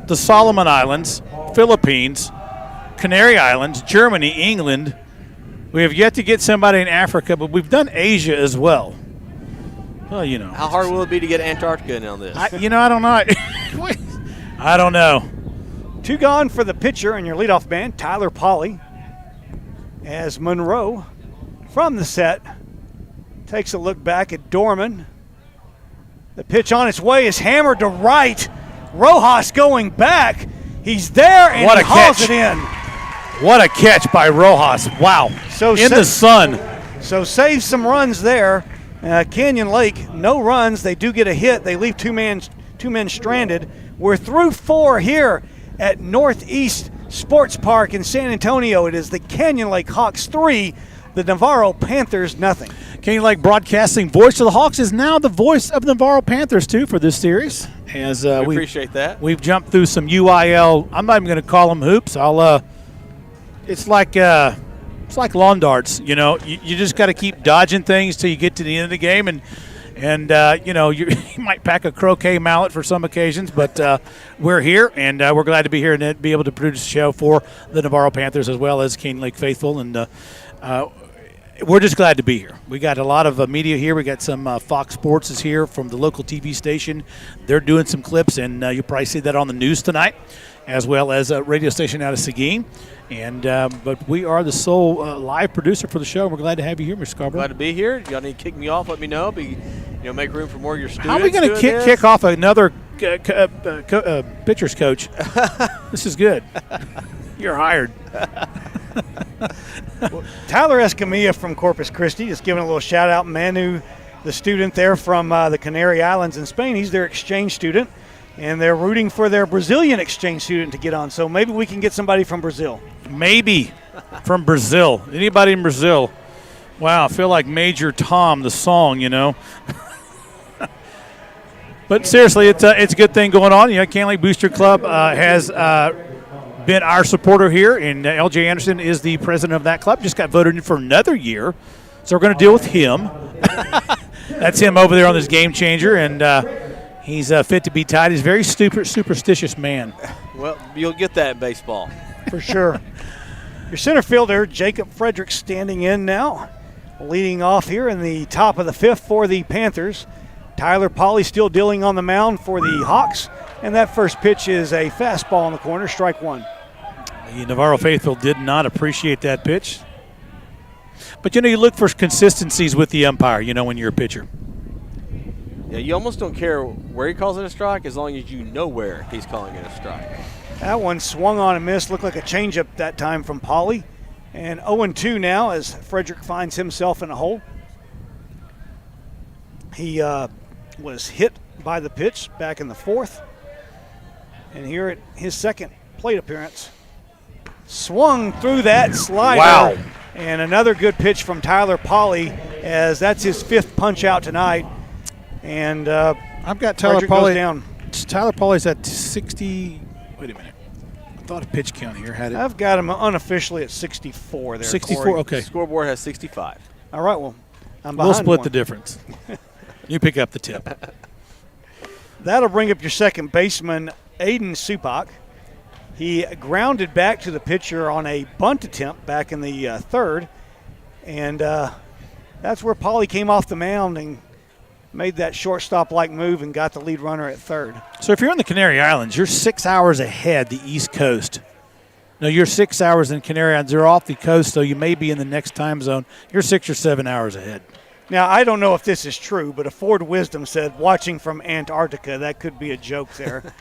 the Solomon Islands, Philippines, Canary Islands, Germany, England. We have yet to get somebody in Africa, but we've done Asia as well. Well, you know. How hard will it be to get Antarctica in on this? I don't know. I don't know. 2 gone for the pitcher and your leadoff man, Tyler Pauly, as Monroe from the set takes a look back at Dorman. The pitch on its way is hammered to right. Rojas going back. He's there and What a he hauls catch. it in. What a catch by Rojas. Wow. So in the sun. So save some runs there. Canyon Lake, no runs. They do get a hit. They leave two men stranded. We're through 4 here at Northeast Sports Park in San Antonio. It is the Canyon Lake Hawks 3, the Navarro Panthers nothing. Canyon Lake Broadcasting voice of the Hawks is now the voice of the Navarro Panthers too for this series. As we appreciate that. We've jumped through some UIL. I'm not even going to call them hoops. It's like lawn darts. You know, you just got to keep dodging things till you get to the end of the game, and you might pack a croquet mallet for some occasions, but we're here, and we're glad to be here and be able to produce a show for the Navarro Panthers as well as Canyon Lake faithful, and we're just glad to be here. We got a lot of media here. We got some Fox Sports is here from the local TV station. They're doing some clips, and you'll probably see that on the news tonight, as well as a radio station out of Seguin. And but we are the sole live producer for the show. We're glad to have you here, Mr. Scarborough. Glad to be here. Y'all need to kick me off. Let me know. Make room for more of your students. How are we going to kick off another pitcher's coach? This is good. You're hired. Tyler Escamilla from Corpus Christi, just giving a little shout out. Manu, the student there from the Canary Islands in Spain, he's their exchange student, and they're rooting for their Brazilian exchange student to get on. So maybe we can get somebody from Brazil. Maybe from Brazil. Anybody in Brazil? Wow, I feel like Major Tom, the song, you know. But seriously, it's a good thing going on. You know, Canyon Lake Booster Club has been our supporter here, and L.J. Anderson is the president of that club. Just got voted in for another year, so we're going to deal with him. That's him over there on this game changer, and he's fit to be tied. He's a very superstitious man. Well, you'll get that in baseball. For sure. Your center fielder, Jacob Frederick, standing in now, leading off here in the top of the 5th for the Panthers. Tyler Pauly still dealing on the mound for the Hawks, and that first pitch is a fastball in the corner, strike 1. The Navarro faithful did not appreciate that pitch. But, you look for consistencies with the umpire, when you're a pitcher. Yeah, you almost don't care where he calls it a strike as long as you know where he's calling it a strike. That one swung on and missed, looked like a changeup that time from Pauly. And 0-2 now as Frederick finds himself in a hole. He was hit by the pitch back in the 4th. And here at his second plate appearance. Swung through that slider. Wow. And another good pitch from Tyler Pauly, as that's his 5th punch out tonight. And I've got Tyler Frederick goes Pauly down. Tyler Pauly's at 60. Wait a minute. I thought a pitch count here had it. I've got him unofficially at 64 there. 64. Corey. Okay. Scoreboard has 65. All right. Well, I'm We'll behind split one. the difference. You pick up the tip. That'll bring up your second baseman, Aiden Supak. He grounded back to the pitcher on a bunt attempt back in the 3rd, and that's where Pauly came off the mound and made that shortstop-like move and got the lead runner at 3rd. So if you're in the Canary Islands, you're 6 hours ahead the East Coast. No, you're 6 hours in Canary Islands. They're off the coast, so you may be in the next time zone. You're 6 or 7 hours ahead. Now, I don't know if this is true, but a Ford Wisdom said, watching from Antarctica, that could be a joke there.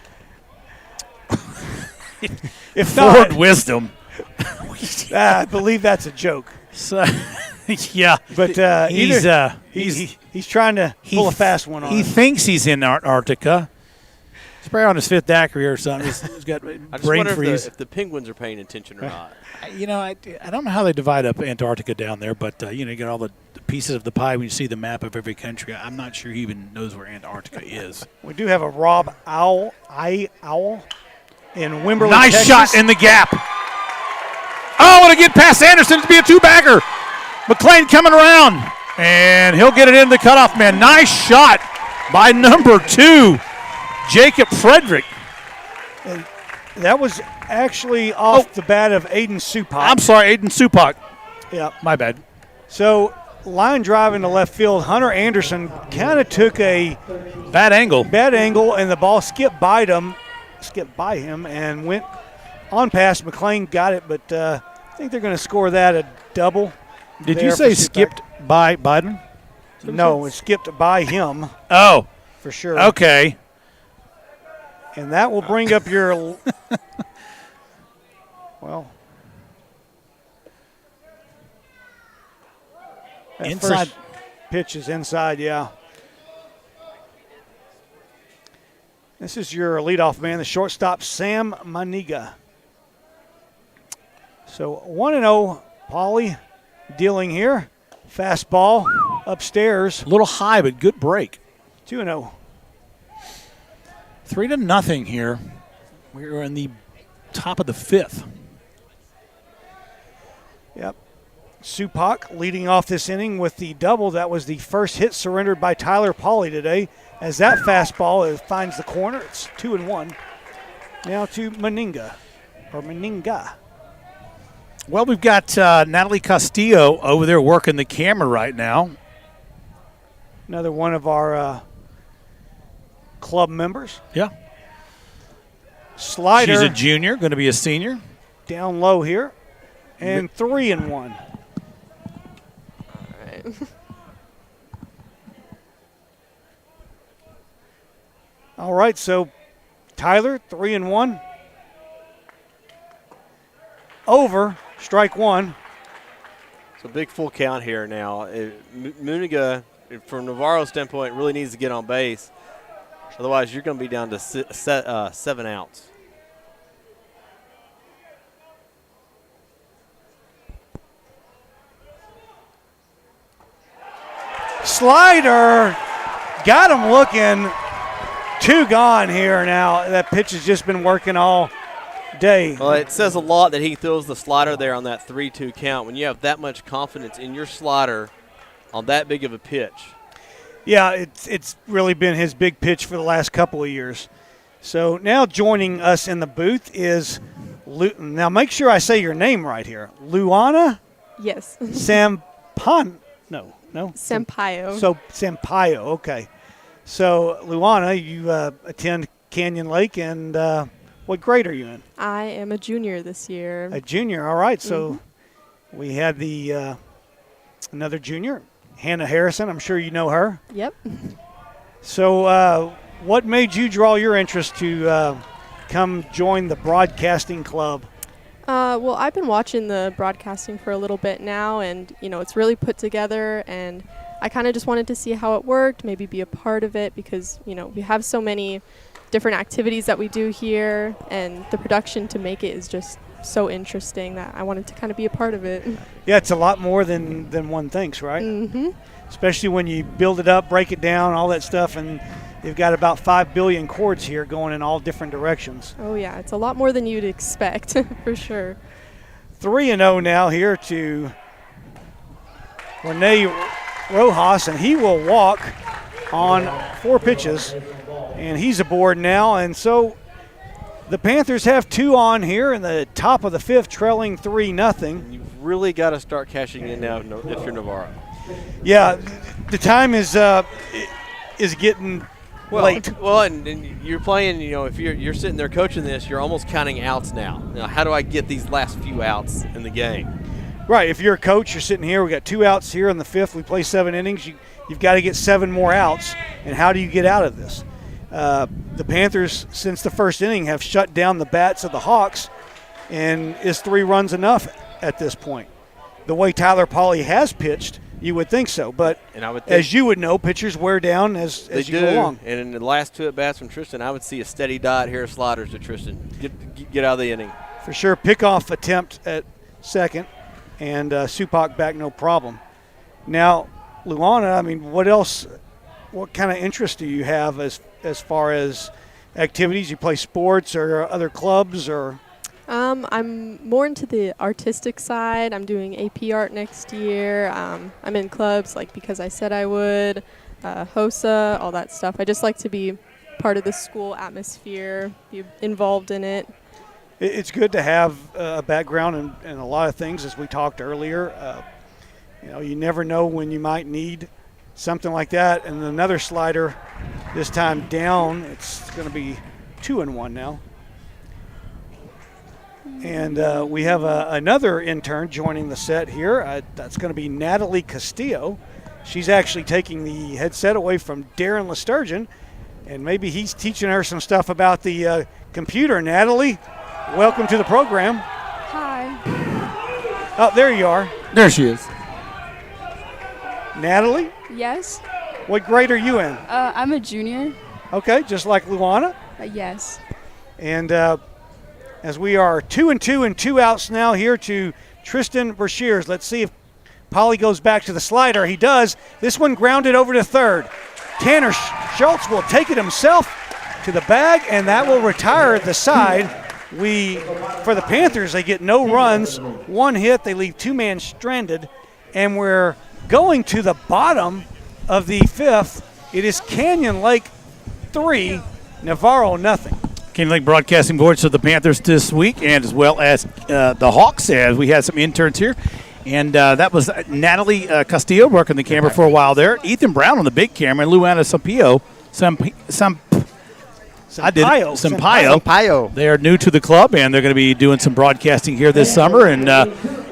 If Ford not, Wisdom. I believe that's a joke. So, yeah. But he's trying to pull a fast one on He us. thinks he's in Antarctica. He's probably on his 5th daiquiri or something. He's got I just brain wonder freeze. if the Penguins are paying attention or not. You know, I don't know how they divide up Antarctica down there, but, you get all the pieces of the pie when you see the map of every country. I'm not sure he even knows where Antarctica is. We do have a Rob Owl in Wimberley, Nice Texas. shot in the gap. Oh, and a get past Anderson to be a 2-bagger. McLean coming around, and he'll get it in the cutoff man. Nice shot by number 2, Jacob Frederick. And that was actually off the bat of Aiden Supak. I'm sorry, Aiden Supak. Yeah. My bad. So line drive into left field. Hunter Anderson kind of took a Bad angle. bad angle, and the ball skipped by him and went on past. McLean got it, but I think they're going to score that a double. Did there you for say Supak. skipped by Biden? No, it skipped by him Oh, for sure. okay. And that will bring up your well. That Inside. first pitch is inside, yeah. This is your leadoff man, the shortstop, Sam Maniga. So 1-0, Pauly dealing here. Fastball upstairs, A little high, but good break. 2-0. 3-0 here. We're in the top of the 5th. Yep. Supak leading off this inning with the double. That was the first hit surrendered by Tyler Pauly today. As that fastball finds the corner, it's 2-1. Now to Meninga. Well, we've got Natalie Castillo over there working the camera right now. Another one of our club members. Yeah. Slider She's a junior, going to be a senior. down low here. And 3-1. All right. All right, so Tyler, 3-1. Over, strike one. So big full count here now. Muniga, from Navarro's standpoint, really needs to get on base. Otherwise, you're going to be down to 7 outs. Slider, got him looking. 2 gone here now. That pitch has just been working all day. Well, it says a lot that he throws the slider there on that 3-2 count. When you have that much confidence in your slider on that big of a pitch. Yeah, it's really been his big pitch for the last couple of years. So now joining us in the booth is, now make sure I say your name right here, Luana Yes. Sampaio. Sampaio. So Sampaio, okay. So Luana, you attend Canyon Lake, and what grade are you in? I am a junior this year. A junior, all right. So we had the another junior, Hannah Harrison. I'm sure you know her. Yep. So what made you draw your interest to come join the broadcasting club? Well, I've been watching the broadcasting for a little bit now, and, it's really put together, and I kind of just wanted to see how it worked, maybe be a part of it because, we have so many different activities that we do here, and the production to make it is just so interesting that I wanted to kind of be a part of it. Yeah, it's a lot more than one thinks, right? Mm-hmm. Especially when you build it up, break it down, all that stuff, and you've got about 5 billion chords here going in all different directions. Oh, yeah, it's a lot more than you'd expect, for sure. 3-0 now here to Rene Rojas, and he will walk on 4 pitches, and he's aboard now. And so the Panthers have 2 on here in the top of the 5th, trailing 3-0. You've really got to start cashing in now if you're Navarro. Yeah, the time is getting late. Well, and you're playing, if you're sitting there coaching this, you're almost counting outs now. Now, how do I get these last few outs in the game? Right, if you're a coach, you're sitting here, we got 2 outs here in the 5th, we play 7 innings, you've got to get 7 more outs, and how do you get out of this? The Panthers, since the first inning, have shut down the bats of the Hawks, and is 3 runs enough at this point? The way Tyler Pauly has pitched, you would think so, but as you would know, pitchers wear down as you go along. And in the last 2 at-bats from Tristan, I would see a steady dot here of sliders to Tristan. Get out of the inning. For sure, pickoff attempt at second, and Supak back no problem. Now, Luana, what kind of interest do you have as far as activities? You play sports or other clubs or? I'm more into the artistic side. I'm doing AP art next year. I'm in clubs like Because I Said I Would, HOSA, all that stuff. I just like to be part of the school atmosphere, be involved in it. It's good to have a background in a lot of things, as we talked earlier. You never know when you might need something like that. And another slider, this time down. It's going to be 2-1 now. And we have another intern joining the set here. That's going to be Natalie Castillo. She's actually taking the headset away from Darren Lesturgeon, and maybe he's teaching her some stuff about the computer. Natalie, welcome to the program. Hi. Oh, there you are. There she is. Natalie, Yes. what grade are you in? I'm a junior. Okay, just like Luana. Yes. And as we are 2-2 and 2 outs now here to Tristan Brashears. Let's see if Pauly goes back to the slider. He does. This one grounded over to third. Tanner Schultz will take it himself to the bag, and that will retire the side. For the Panthers, they get no runs, 1 hit. They leave 2 men stranded, and we're going to the bottom of the 5th. It is Canyon Lake 3, Navarro nothing. Canyon Lake broadcasting voice of the Panthers this week, and as well as the Hawks, as we had some interns here. And that was Natalie Castillo working the camera for a while there. Ethan Brown on the big camera, and Luana Sampaio. They are new to the club, and they're going to be doing some broadcasting here this summer. And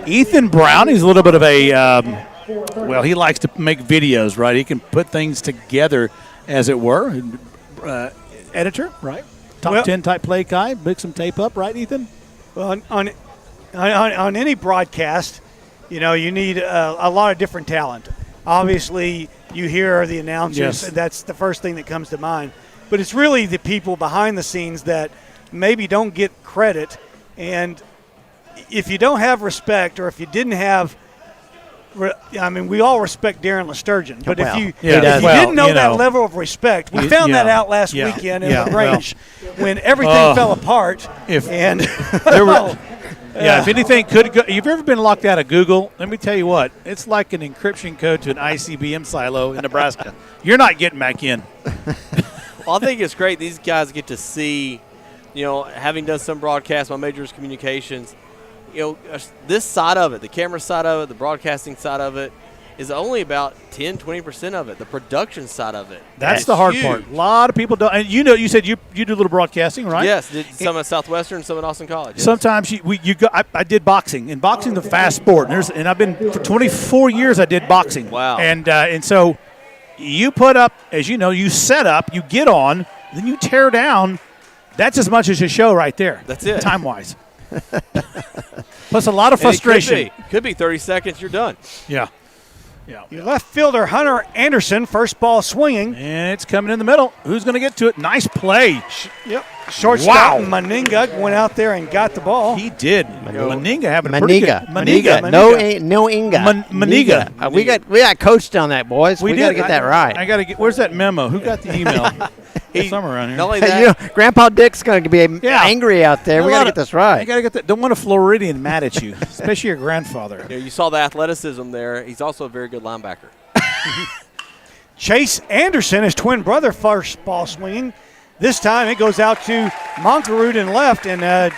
Ethan Brown, he's a little bit of a, he likes to make videos, right? He can put things together, as it were. Editor, right? Top 10 type play guy. Mix some tape up, right, Ethan? Well, on any broadcast, you need a lot of different talent. Obviously, you hear the announcers. Yes. That's the first thing that comes to mind. But it's really the people behind the scenes that maybe don't get credit. And if you don't have respect, or if you didn't have we all respect Darren Lesturgeon, but if you didn't know that level of respect, we found that out last weekend in the range when everything fell apart. If anything could go, you've ever been locked out of Google? Let me tell you what, it's like an encryption code to an ICBM silo in Nebraska. You're not getting back in. Well, I think it's great. These guys get to see, having done some broadcasts on Majors Communications, this side of it, the camera side of it, the broadcasting side of it, is only about 10, 20% of it, the production side of it. That's the hard part. A lot of people don't. And you said you do a little broadcasting, right? Yes, did some at Southwestern, some at Austin College. Yes. Sometimes I did boxing, and boxing is a fast sport. And I've been, for 24 years I did boxing. Wow. And so you put up, as you know, you set up, you get on, then you tear down. That's as much as a show right there. That's it. Time-wise. Plus a lot of frustration. Could be 30 seconds, you're done. Yeah. Yeah. Your left fielder, Hunter Anderson, first ball swinging. And it's coming in the middle. Who's going to get to it? Nice play. Yep. Shortstop Wow. Maninga went out there and got the ball. He did. Maninga having a pretty good. Maniga. No Inga. Maniga. We got coached on that, boys. We got to get that right. I got to get. Where's that memo? Who got the email? Somewhere around here. Not only that, Grandpa Dick's going to be angry out there. We got to get this right. You got to get that. Don't want a Floridian mad at you, especially your grandfather. you saw the athleticism there. He's also a very good linebacker. Chase Anderson, his twin brother, first ball swinging. This time it goes out to Monkerud in left, and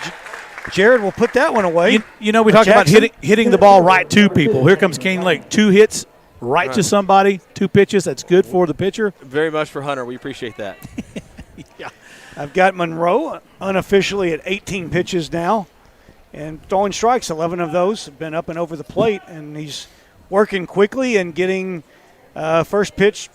Jared will put that one away. We talk about hitting the ball right to people. Here comes Canyon Lake. 2 hits right to somebody, 2 pitches. That's good for the pitcher. Very much for Hunter. We appreciate that. Yeah. I've got Monroe unofficially at 18 pitches now, and throwing strikes. 11 of those have been up and over the plate, and he's working quickly and getting first pitch,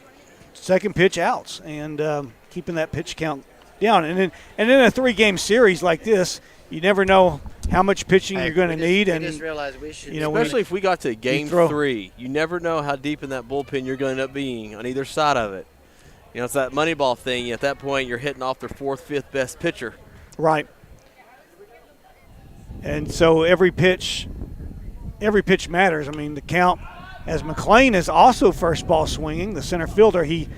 second pitch outs, and keeping that pitch count down. And in a 3-game series like this, you never know how much pitching you're going to need. We just realized we should. Especially if we got to game 3, you never know how deep in that bullpen you're going to end up being on either side of it. It's that money ball thing. At that point, you're hitting off their 4th, 5th best pitcher. Right. And so every pitch matters. I mean, the count, as McLean is also first ball swinging, the center fielder, he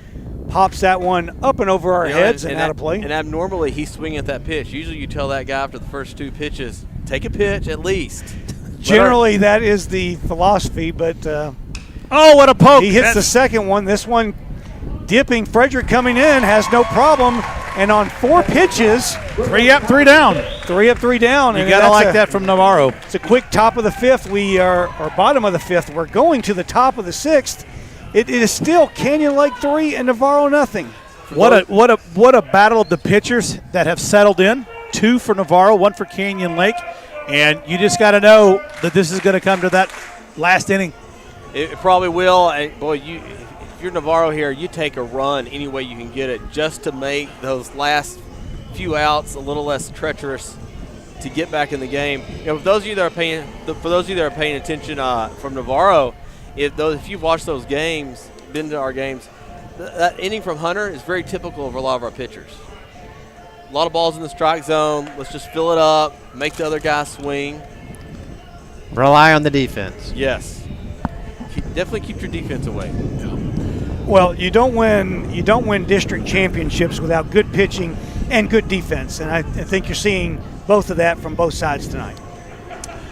pops that one up and over our heads and out of play. And abnormally, he's swinging at that pitch. Usually you tell that guy after the first 2 pitches, take a pitch at least. Generally, that is the philosophy, but what a poke. He hits the second one. This one dipping. Frederick coming in has no problem. And on 4 pitches, 3 up, 3 down. 3 up, 3 down. You got to like that from Navarro. It's a quick top of the 5th. Or bottom of the 5th. We're going to the top of the 6th. It is still Canyon Lake 3 and Navarro nothing. What a battle of the pitchers that have settled in. 2 for Navarro, 1 for Canyon Lake. And you just got to know that this is going to come to that last inning. It probably will. And boy, if you're Navarro here, you take a run any way you can get it just to make those last few outs a little less treacherous to get back in the game. For those of you that are paying attention from Navarro, if you've watched those games, been to our games, that inning from Hunter is very typical of a lot of our pitchers. A lot of balls in the strike zone. Let's just fill it up, make the other guy swing. Rely on the defense. Yes. Definitely keep your defense away. Yeah. Well, you don't win district championships without good pitching and good defense, and I think you're seeing both of that from both sides tonight.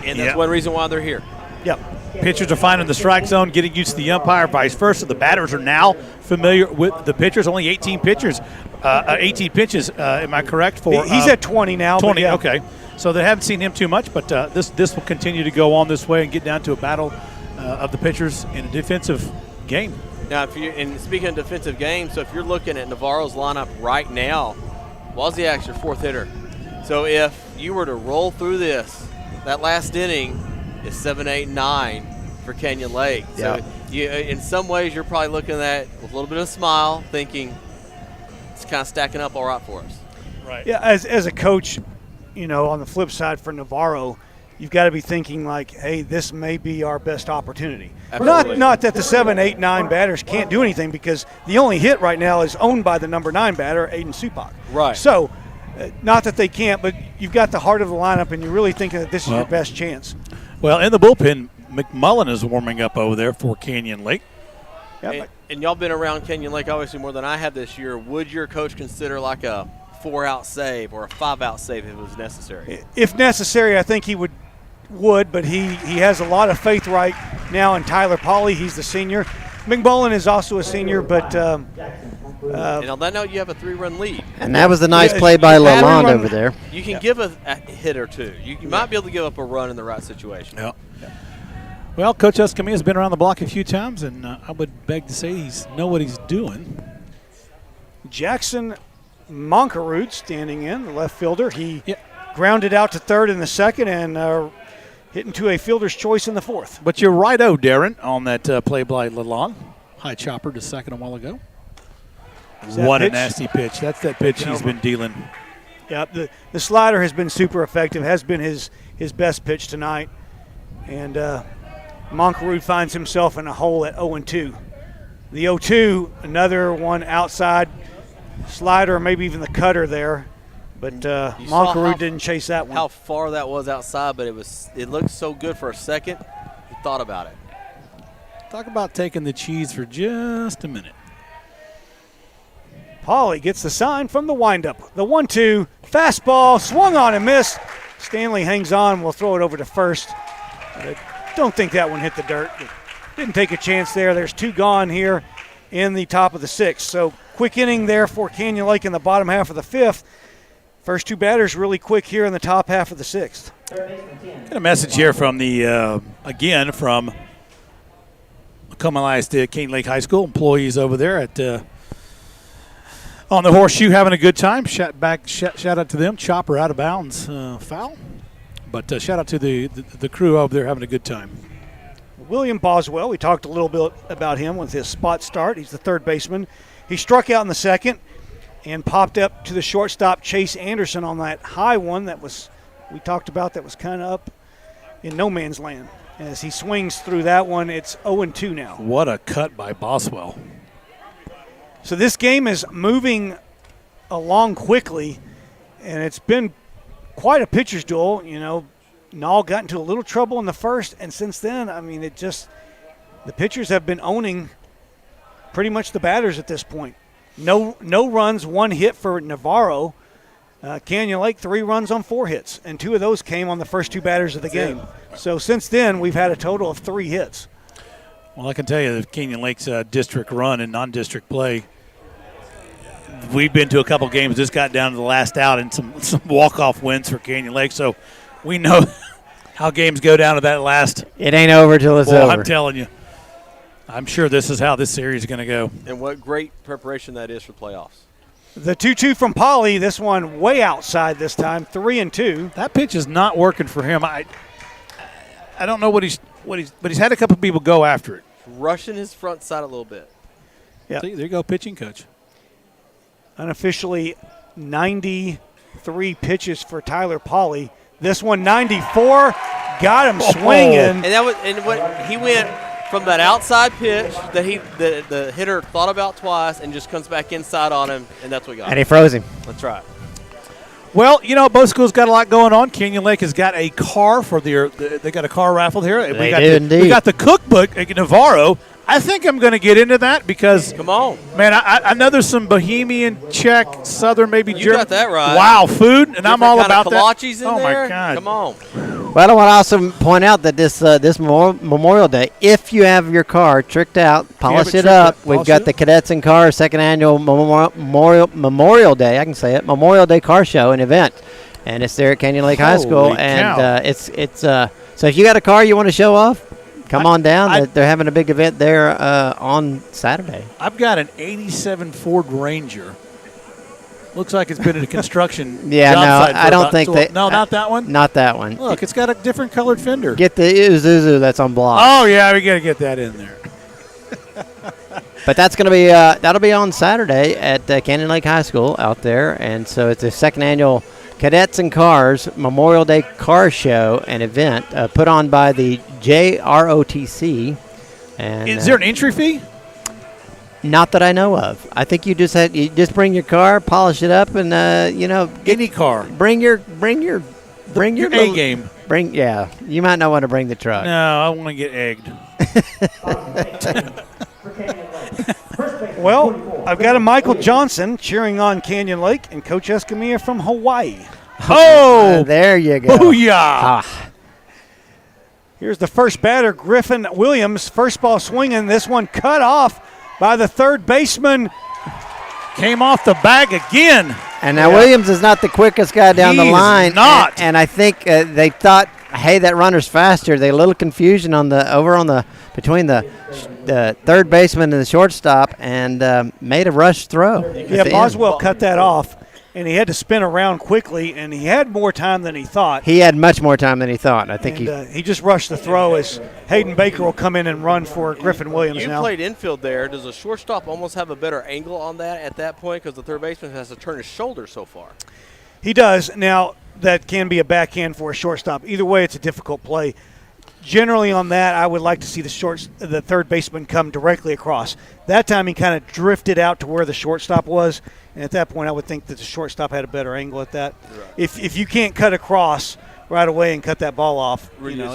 And that's one reason why they're here. Yep. Pitchers are finding the strike zone, getting used to the umpire, vice versa. The batters are now familiar with the pitchers. Only 18 pitches. Am I correct? He's at 20 now. 20. Yeah. Okay. So they haven't seen him too much, but this will continue to go on this way and get down to a battle of the pitchers in a defensive game. Now, speaking of defensive games, so if you're looking at Navarro's lineup right now, Wozniak's your 4th hitter. So if you were to roll through this, that last inning is 7, 8, 9 for Canyon Lake. Yep. So in some ways, you're probably looking at it with a little bit of a smile, thinking it's kind of stacking up all right for us. Right. Yeah. As a coach, on the flip side for Navarro, you've got to be thinking like, hey, this may be our best opportunity. Absolutely. Not that the 7, 8, 9 batters can't do anything, because the only hit right now is owned by the number 9 batter, Aiden Supak. Right. So, not that they can't, but you've got the heart of the lineup, and you're really thinking that this is your best chance. Well, in the bullpen, McMullen is warming up over there for Canyon Lake. Yep. And y'all been around Canyon Lake obviously more than I have this year. Would your coach consider like a 4-out save or a 5-out save if it was necessary? If necessary, I think he would, but he has a lot of faith right now in Tyler Pauly. He's the senior. McMullen is also a senior, but and on that note, you have a 3-run lead. And that was the nice play by Lalonde over there. You can give a hit or two. You might be able to give up a run in the right situation. Yeah. Well, Coach Escamilla has been around the block a few times, and I would beg to say he's know what he's doing. Jackson Monkerud standing in, the left fielder. He grounded out to third in the second and hit into a fielder's choice in the 4th. But you're right-o, Darren, on that play by Lalonde. High chopper to second a while ago. What a nasty pitch. That's that pitch he's been dealing. Yeah, the slider has been super effective, has been his best pitch tonight. And Monkerud finds himself in a hole at 0-2. The 0-2, another one outside slider, or maybe even the cutter there. But Monkerud didn't chase that one. How far that was outside, but it looked so good for a second. He thought about it. Talk about taking the cheese for just a minute. Pauly gets the sign from the windup. The 1-2, fastball, swung on and missed. Stanley hangs on. We'll throw it over to first. I don't think that one hit the dirt. Didn't take a chance there. There's 2 gone here in the top of the 6th. So quick inning there for Canyon Lake in the bottom half of the 5th. First 2 batters really quick here in the top half of the 6th. Got a message here from the from Comalais Canyon Lake High School employees over there at on the Horseshoe, having a good time. Shout out to them. Chopper out of bounds, foul. But shout out to the crew over there having a good time. William Boswell, we talked a little bit about him with his spot start. He's the third baseman. He struck out in the second and popped up to the shortstop, Chase Anderson, on that high one that we talked about that was kind of up in no man's land. As he swings through that one, it's 0-2 now. What a cut by Boswell. So this game is moving along quickly, and it's been quite a pitcher's duel. You know, Nall got into a little trouble in the first, and since then, I mean, the pitchers have been owning pretty much the batters at this point. No runs, 1 hit for Navarro. Canyon Lake, 3 runs on 4 hits, and 2 of those came on the first 2 batters of the game. So since then, we've had a total of 3 hits. Well, I can tell you that Canyon Lake's district run and non-district play, we've been to a couple games. This got down to the last out and some walk-off wins for Canyon Lake. So we know how games go down to that last. It ain't over till it's over. I'm telling you. I'm sure this is how this series is going to go. And what great preparation that is for playoffs. The 2-2 from Pauly, this one way outside this time, 3-2. That pitch is not working for him. I don't know but he's had a couple people go after it. Rushing his front side a little bit. Yeah. See, there you go, pitching coach. Unofficially 93 pitches for Tyler Pauly. This one 94, got him swinging. And he went from that outside pitch that the hitter thought about twice and just comes back inside on him, and that's what got him. And he froze him. That's right. Well, you know, both schools got a lot going on. Canyon Lake has got a car for they got a car raffle here. They do indeed. We got the cookbook at Navarro. I think I'm going to get into that because, come on, man, I know there's some Bohemian, Czech, Southern, maybe German. You got that right. Wow, food, and I'm all about that. Kolaches in oh there? My God! Come on. Well, I want to also point out that this Memorial Day, if you have your car tricked out, polish it up. We've got the Cadets in Cars second annual Memorial Day. I can say it, Memorial Day car show and event, and it's there at Canyon Lake High School. And it's so if you got a car you want to show off, come on down. They're having a big event there on Saturday. I've got an '87 Ford Ranger. Looks like it's been in a construction yeah, job no, site I don't think they. No, not that one? Not that one. Look, it's got a different colored fender. Get the Isuzu that's on block. Oh, yeah, we got to get that in there. But that's going to be that'll be on Saturday at Canyon Lake High School out there. And so it's the second annual Cadets and Cars Memorial Day Car Show and event put on by the JROTC. And is there an entry fee? Not that I know of. I think you just bring your car, polish it up, and any car. Bring your A game. You might not want to bring the truck. No, I want to get egged. Well, I've got a Michael Johnson cheering on Canyon Lake and Coach Escamilla from Hawaii. Oh, there you go. Booyah! Ah. Here's the first batter, Griffin Williams. First ball swinging. This one cut off by the third baseman. Came off the bag again. And now Williams is not the quickest guy down the line. Not. And I think they thought, hey, that runner's faster. They a little confusion between the third baseman and the shortstop, and made a rush throw. Yeah, Boswell cut that off, and he had to spin around quickly, and he had more time than he thought. He had much more time than he thought. I think he just rushed the throw as Hayden Baker will come in and run for Griffin Williams now. You played infield there. Does a shortstop almost have a better angle on that at that point because the third baseman has to turn his shoulder so far? He does. Now, that can be a backhand for a shortstop. Either way, it's a difficult play. generally on that, I would like to see the third baseman come directly across. That time he kind of drifted out to where the shortstop was, and at that point I would think that the shortstop had a better angle at that. Right. If you can't cut across right away and cut that ball off,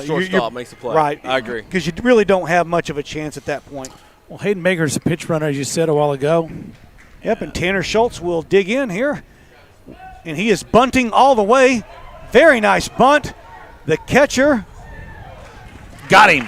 Shortstop makes the play. Right. I agree. Because you really don't have much of a chance at that point. Well, Hayden Maker's a pitch runner, as you said a while ago. Yep, and Tanner Schultz will dig in here. And he is bunting all the way. Very nice bunt. The catcher. Got him.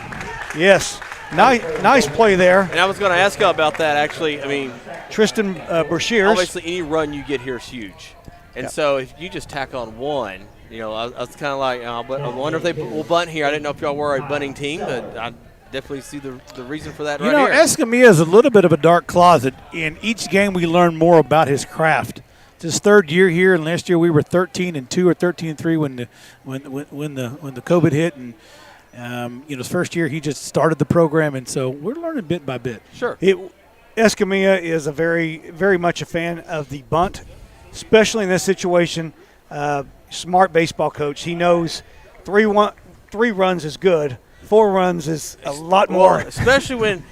Yes. Nice play there. And I was going to ask you about that, actually. I mean, Tristan Brashears. obviously any run you get here is huge. And so if you just tack on one, I was kind of like, I wonder if they will bunt here. I didn't know if y'all were a bunting team, but I definitely see the reason for that right here. Escamilla is a little bit of a dark closet. In each game, we learn more about his craft. It's his third year here, and last year we were 13-2 or 13-3 when the COVID hit, and his first year he just started the program, and so we're learning bit by bit. Sure. Escamilla is a very, very much a fan of the bunt, especially in this situation. Smart baseball coach. He knows 3 runs is good. 4 runs is a lot more. Especially when,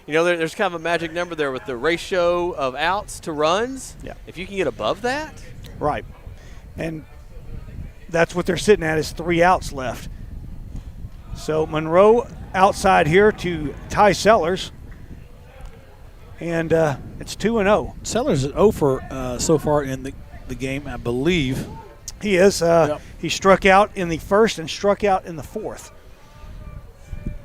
there's kind of a magic number there with the ratio of outs to runs. Yeah. If you can get above that. Right. And that's what they're sitting at is 3 outs left. So Monroe outside here to Ty Sellers. And it's 2-0. Sellers is 0 for so far in the game, I believe. He is. Yep. He struck out in the first and struck out in the fourth.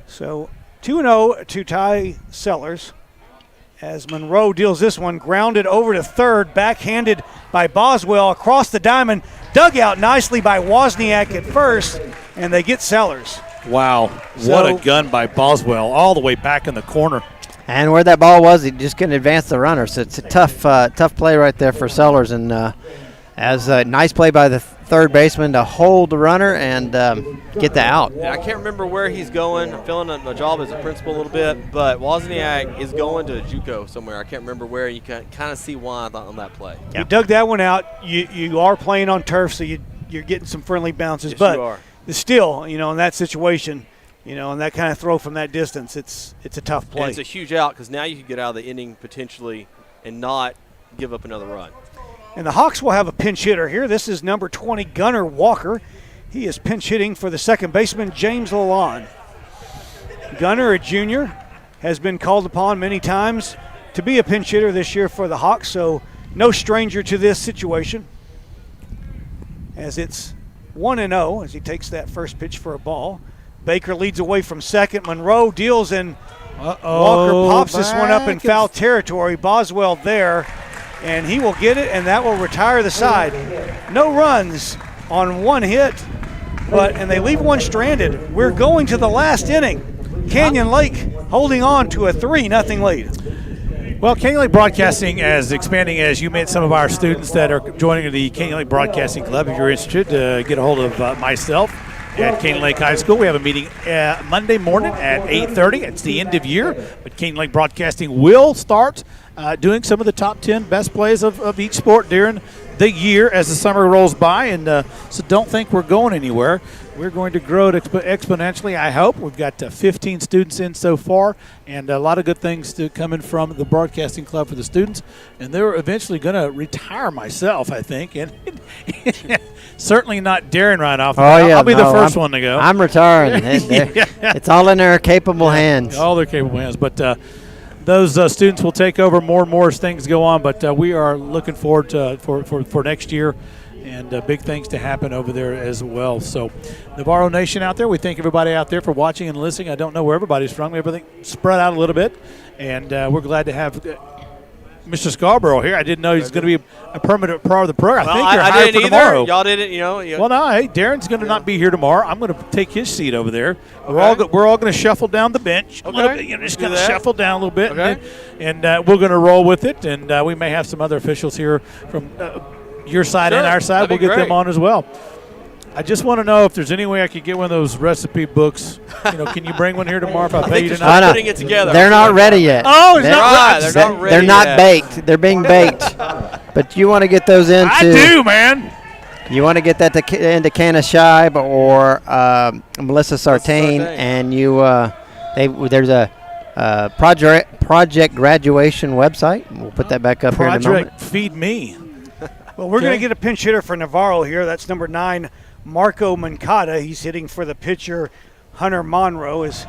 So 2-0 to Ty Sellers as Monroe deals this one, grounded over to third, backhanded by Boswell across the diamond, dug out nicely by Wozniak at first, and they get Sellers. Wow, what a gun by Boswell, all the way back in the corner. And where that ball was, he just couldn't advance the runner. So it's a tough play right there for Sellers. And as a nice play by the third baseman to hold the runner and get the out. Yeah, I can't remember where he's going. I'm filling my job as a principal a little bit, but Wozniak is going to JUCO somewhere. I can't remember where. You can kind of see why on that play. Yeah. You dug that one out. You are playing on turf, so you're getting some friendly bounces. Yes, but you are. Still, in that situation, and that kind of throw from that distance, it's a tough play. And it's a huge out because now you could get out of the inning potentially and not give up another run. And the Hawks will have a pinch hitter here. This is number 20, Gunnar Walker. He is pinch hitting for the second baseman, James Lalonde. Gunnar, a junior, has been called upon many times to be a pinch hitter this year for the Hawks, so no stranger to this situation. As it's 1-0 as he takes that first pitch for a ball. Baker leads away from second. Monroe deals, and Walker pops this one up in foul territory. Boswell there, and he will get it, and that will retire the side. No runs on one hit, and they leave one stranded. We're going to the last inning. Canyon Lake holding on to a 3-0 lead. Well, Canyon Lake Broadcasting is expanding, as you met some of our students that are joining the Canyon Lake Broadcasting Club. If you're interested, get a hold of myself at Canyon Lake High School. We have a meeting Monday morning at 8:30. It's the end of year, but Canyon Lake Broadcasting will start doing some of the top 10 best plays of each sport during the year as the summer rolls by, and so don't think we're going anywhere. We're going to grow it exponentially, I hope. We've got 15 students in so far, and a lot of good things coming from the Broadcasting Club for the students. And they're eventually going to retire myself, I think, and certainly not Darren right off. I'll be the first one to go. I'm retiring. It's all in their capable hands. All their capable hands, but those students will take over more and more as things go on. But we are looking forward to for next year. And big things to happen over there as well. So, Navarro Nation out there, we thank everybody out there for watching and listening. I don't know where everybody's from. Everything spread out a little bit. And we're glad to have Mr. Scarborough here. I didn't know he's going to be a permanent part of the program. Well, I think you're I hired didn't for either. tomorrow. Y'all didn't, Well, no, hey, Darren's going to not be here tomorrow. I'm going to take his seat over there. Okay. We're all going to shuffle down the bench. Okay. Just going to shuffle down a little bit. Okay. And we're going to roll with it. And we may have some other officials here from your side and our side. We'll get them on as well. I just want to know if there's any way I could get one of those recipe books. Can you bring one here tomorrow if I pay you tonight? Putting it together. They're not ready yet. Oh, it's not right. They're not ready They're not yet. baked. They're being baked. But you want to get those into. I do, man. You want to get that into Canna Shibe or Melissa Sartain, and there's a project graduation website. We'll put that back up here in a moment. Project Feed Me. Well, we're going to get a pinch hitter for Navarro here. That's number 9, Marco Moncada. He's hitting for the pitcher, Hunter Monroe, as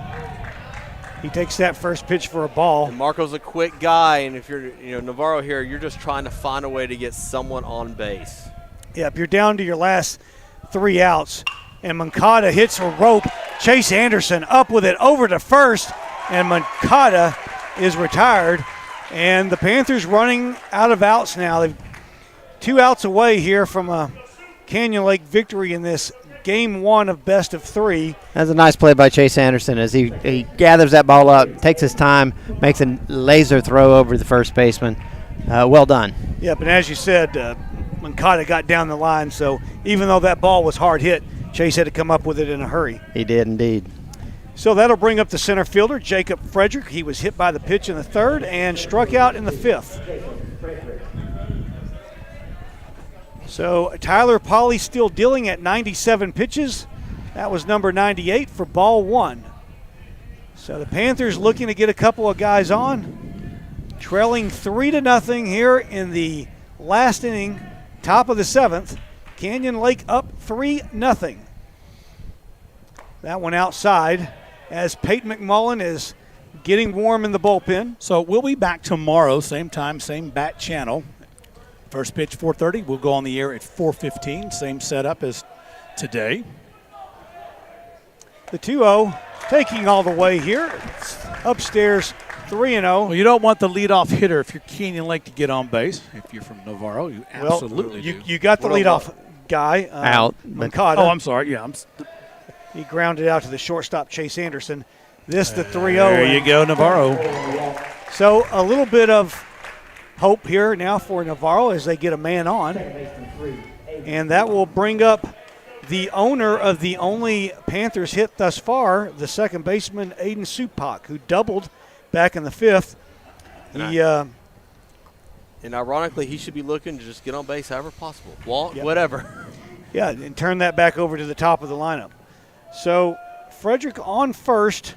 he takes that first pitch for a ball. And Marco's a quick guy, and if you're Navarro here, you're just trying to find a way to get someone on base. Yep, you're down to your last 3 outs, and Moncada hits a rope. Chase Anderson up with it over to first, and Moncada is retired. And the Panthers running out of outs now. They've 2 outs away here from a Canyon Lake victory in this game 1 of best of 3. That's a nice play by Chase Anderson as he gathers that ball up, takes his time, makes a laser throw over the first baseman. Well done. Yep, and as you said, Moncada got down the line, so even though that ball was hard hit, Chase had to come up with it in a hurry. He did indeed. So that'll bring up the center fielder, Jacob Frederick. He was hit by the pitch in the 3rd and struck out in the 5th. So Tyler Polly still dealing at 97 pitches. That was number 98 for ball 1. So the Panthers looking to get a couple of guys on. Trailing 3-0 here in the last inning, top of the 7th. Canyon Lake up 3-0. That one outside as Peyton McMullen is getting warm in the bullpen. So we'll be back tomorrow, same time, same bat channel. First pitch 4:30. We'll go on the air at 4:15. Same setup as today. The 2-0 taking all the way here. It's upstairs 3-0. Well, you don't want the leadoff hitter if you're Canyon Lake to get on base. If you're from Navarro, you absolutely do. You got the leadoff guy. Out. Moncada. Oh, I'm sorry. Yeah, He grounded out to the shortstop, Chase Anderson. This the 3-0. There you go, Navarro. So a little bit of hope here now for Navarro as they get a man on. And that will bring up the owner of the only Panthers hit thus far, the second baseman, Aiden Supak, who doubled back in the 5th. And ironically, he should be looking to just get on base however possible. Walk, whatever. Yeah, and turn that back over to the top of the lineup. So Frederick on first,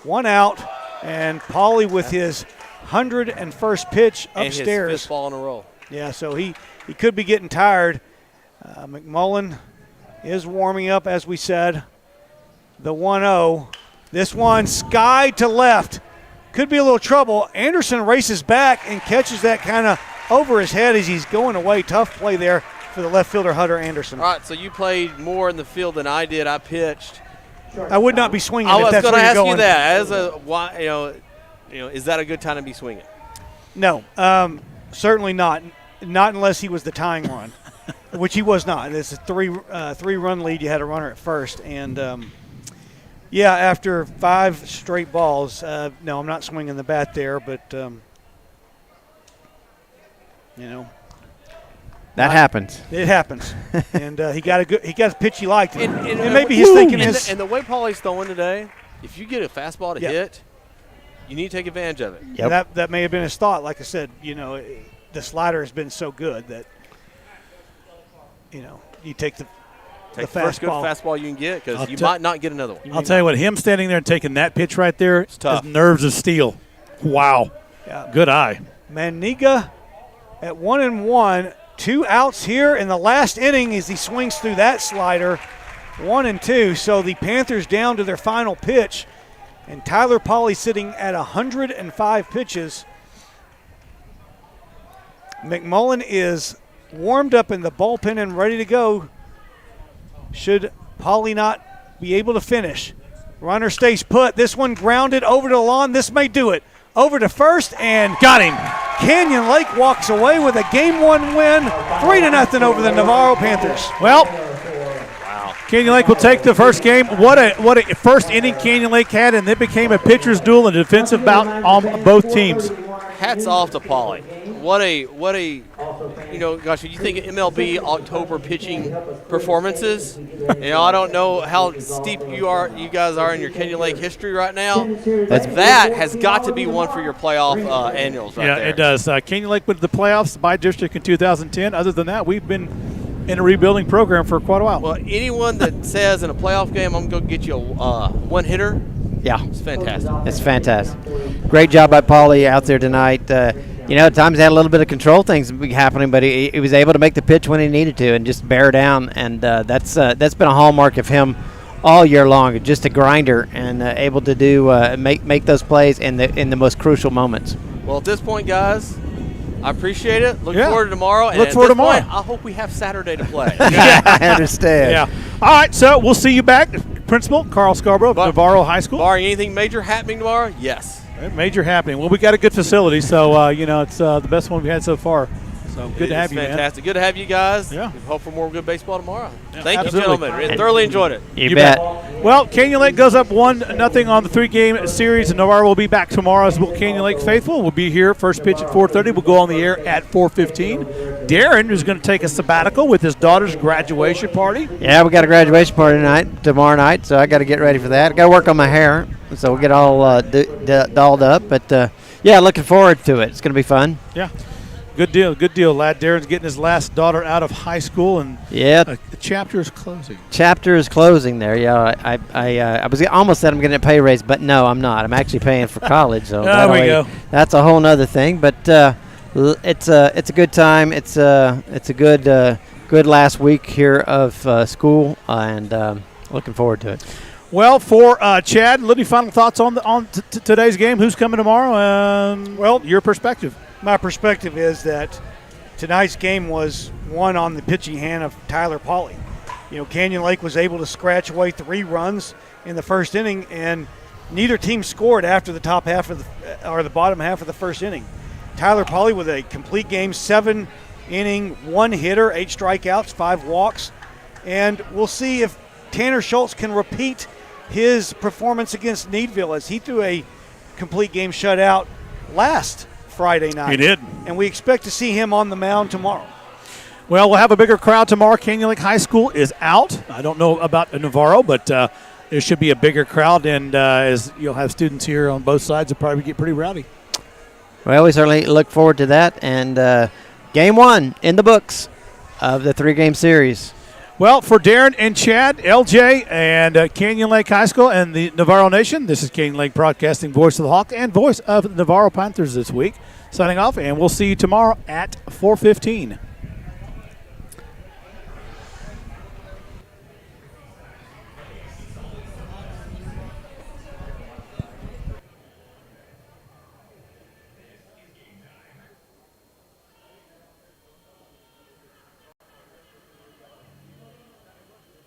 1 out, and Pauly with his 101st pitch upstairs. And his 5th ball in a row. Yeah, so he could be getting tired. McMullen is warming up, as we said. The 1-0. This one, sky to left. Could be a little trouble. Anderson races back and catches that kind of over his head as he's going away. Tough play there for the left fielder, Hunter Anderson. All right, so you played more in the field than I did. I pitched. I would not be swinging. I was going to ask you that. As a, is that a good time to be swinging? No, certainly not. Not unless he was the tying run, which he was not. It's a three-run lead. You had a runner at first, and after 5 straight balls, no, I'm not swinging the bat there, but that happens. It happens, and he got a pitch he liked, and maybe his thinking is. And the way Pauly's throwing today, if you get a fastball to hit, you need to take advantage of it. Yep. That may have been his thought. Like I said, the slider has been so good that you take the first good fastball you can get because you might not get another one. I'll tell you what, him standing there and taking that pitch right there, it's tough. His nerves of steel. Wow. Yeah. Good eye. Maniga at 1-1. 2 outs here in the last inning as he swings through that slider. 1-2. So the Panthers down to their final pitch. And Tyler Pauly sitting at 105 pitches. McMullen is warmed up in the bullpen and ready to go. Should Pauly not be able to finish. Runner stays put. This one grounded over to the lawn. This may do it. Over to first and got him. Canyon Lake walks away with a Game 1 win, 3-0 over the Navarro Panthers. Well, Canyon Lake will take the first game. What a first inning Canyon Lake had, and it became a pitcher's duel and a defensive bout on both teams. Hats off to Pauly. What a gosh, when you think of MLB October pitching performances, I don't know how steep you guys are in your Canyon Lake history right now. That has got to be one for your playoff annuals right there. Yeah, it does. Canyon Lake went to the playoffs by district in 2010. Other than that, we've been in a rebuilding program for quite a while. Well, anyone that says in a playoff game, I'm going to get you a one-hitter, Yeah, it's fantastic. it's fantastic. Great job by Paulie out there tonight. At times he had a little bit of control things happening, but he was able to make the pitch when he needed to and just bear down. And that's been a hallmark of him all year long. Just a grinder and able to do make those plays in the most crucial moments. Well, at this point, guys, I appreciate it. Look Yeah. forward to tomorrow. And Look at forward this to tomorrow. point, I hope we have Saturday to play. I understand. Yeah. All right, so we'll see you back. Principal Carl Scarborough of But- Navarro High School. Barring anything major happening tomorrow, yes. Major happening. Well, we got a good facility, so it's the best one we've had so far. So good to have It's you, man. fantastic. Good to have you guys. Yeah. Hope for more good baseball tomorrow. Yeah, Thank absolutely. you, gentlemen. Thoroughly enjoyed it. You bet. Well, Canyon Lake goes up 1-0 on the 3-game series, and Navarro will be back tomorrow as will Canyon Lake faithful. We'll be here first pitch at 4:30. We'll go on the air at 4:15. Darren is going to take a sabbatical with his daughter's graduation party. Yeah, we got a graduation party tomorrow night, so I got to get ready for that. I got to work on my hair, so we'll get all dolled up. But looking forward to it. It's going to be fun. Yeah. Good deal, lad. Darren's getting his last daughter out of high school, and Yeah, the chapter is closing. chapter is closing there. Yeah, I was almost said I'm getting a pay raise, but no, I'm not. I'm actually paying for college. So There we go. That's a whole nother thing. But it's a good time. It's a good last week here of school, and looking forward to it. Well, for Chad, any final thoughts on today's game? Who's coming tomorrow? Well, your perspective. My perspective is that tonight's game was won on the pitching hand of Tyler Pauly. Canyon Lake was able to scratch away 3 runs in the first inning, and neither team scored after the top half of the bottom half of the first inning. Tyler Pauly with a complete game, 7-inning, 1 hitter, 8 strikeouts, 5 walks, and we'll see if Tanner Schultz can repeat his performance against Needville as he threw a complete game shutout last Friday night. He did. And we expect to see him on the mound tomorrow. Well, we'll have a bigger crowd tomorrow. Canyon Lake High School is out. I don't know about Navarro, but there should be a bigger crowd, and as you'll have students here on both sides, it'll probably get pretty rowdy. Well, we certainly look forward to that. And game 1 in the books of the 3-game series. Well, for Darren and Chad, LJ, and Canyon Lake High School and the Navarro Nation, this is Canyon Lake Broadcasting, voice of the Hawk and voice of the Navarro Panthers this week. Signing off, and we'll see you tomorrow at 4:15.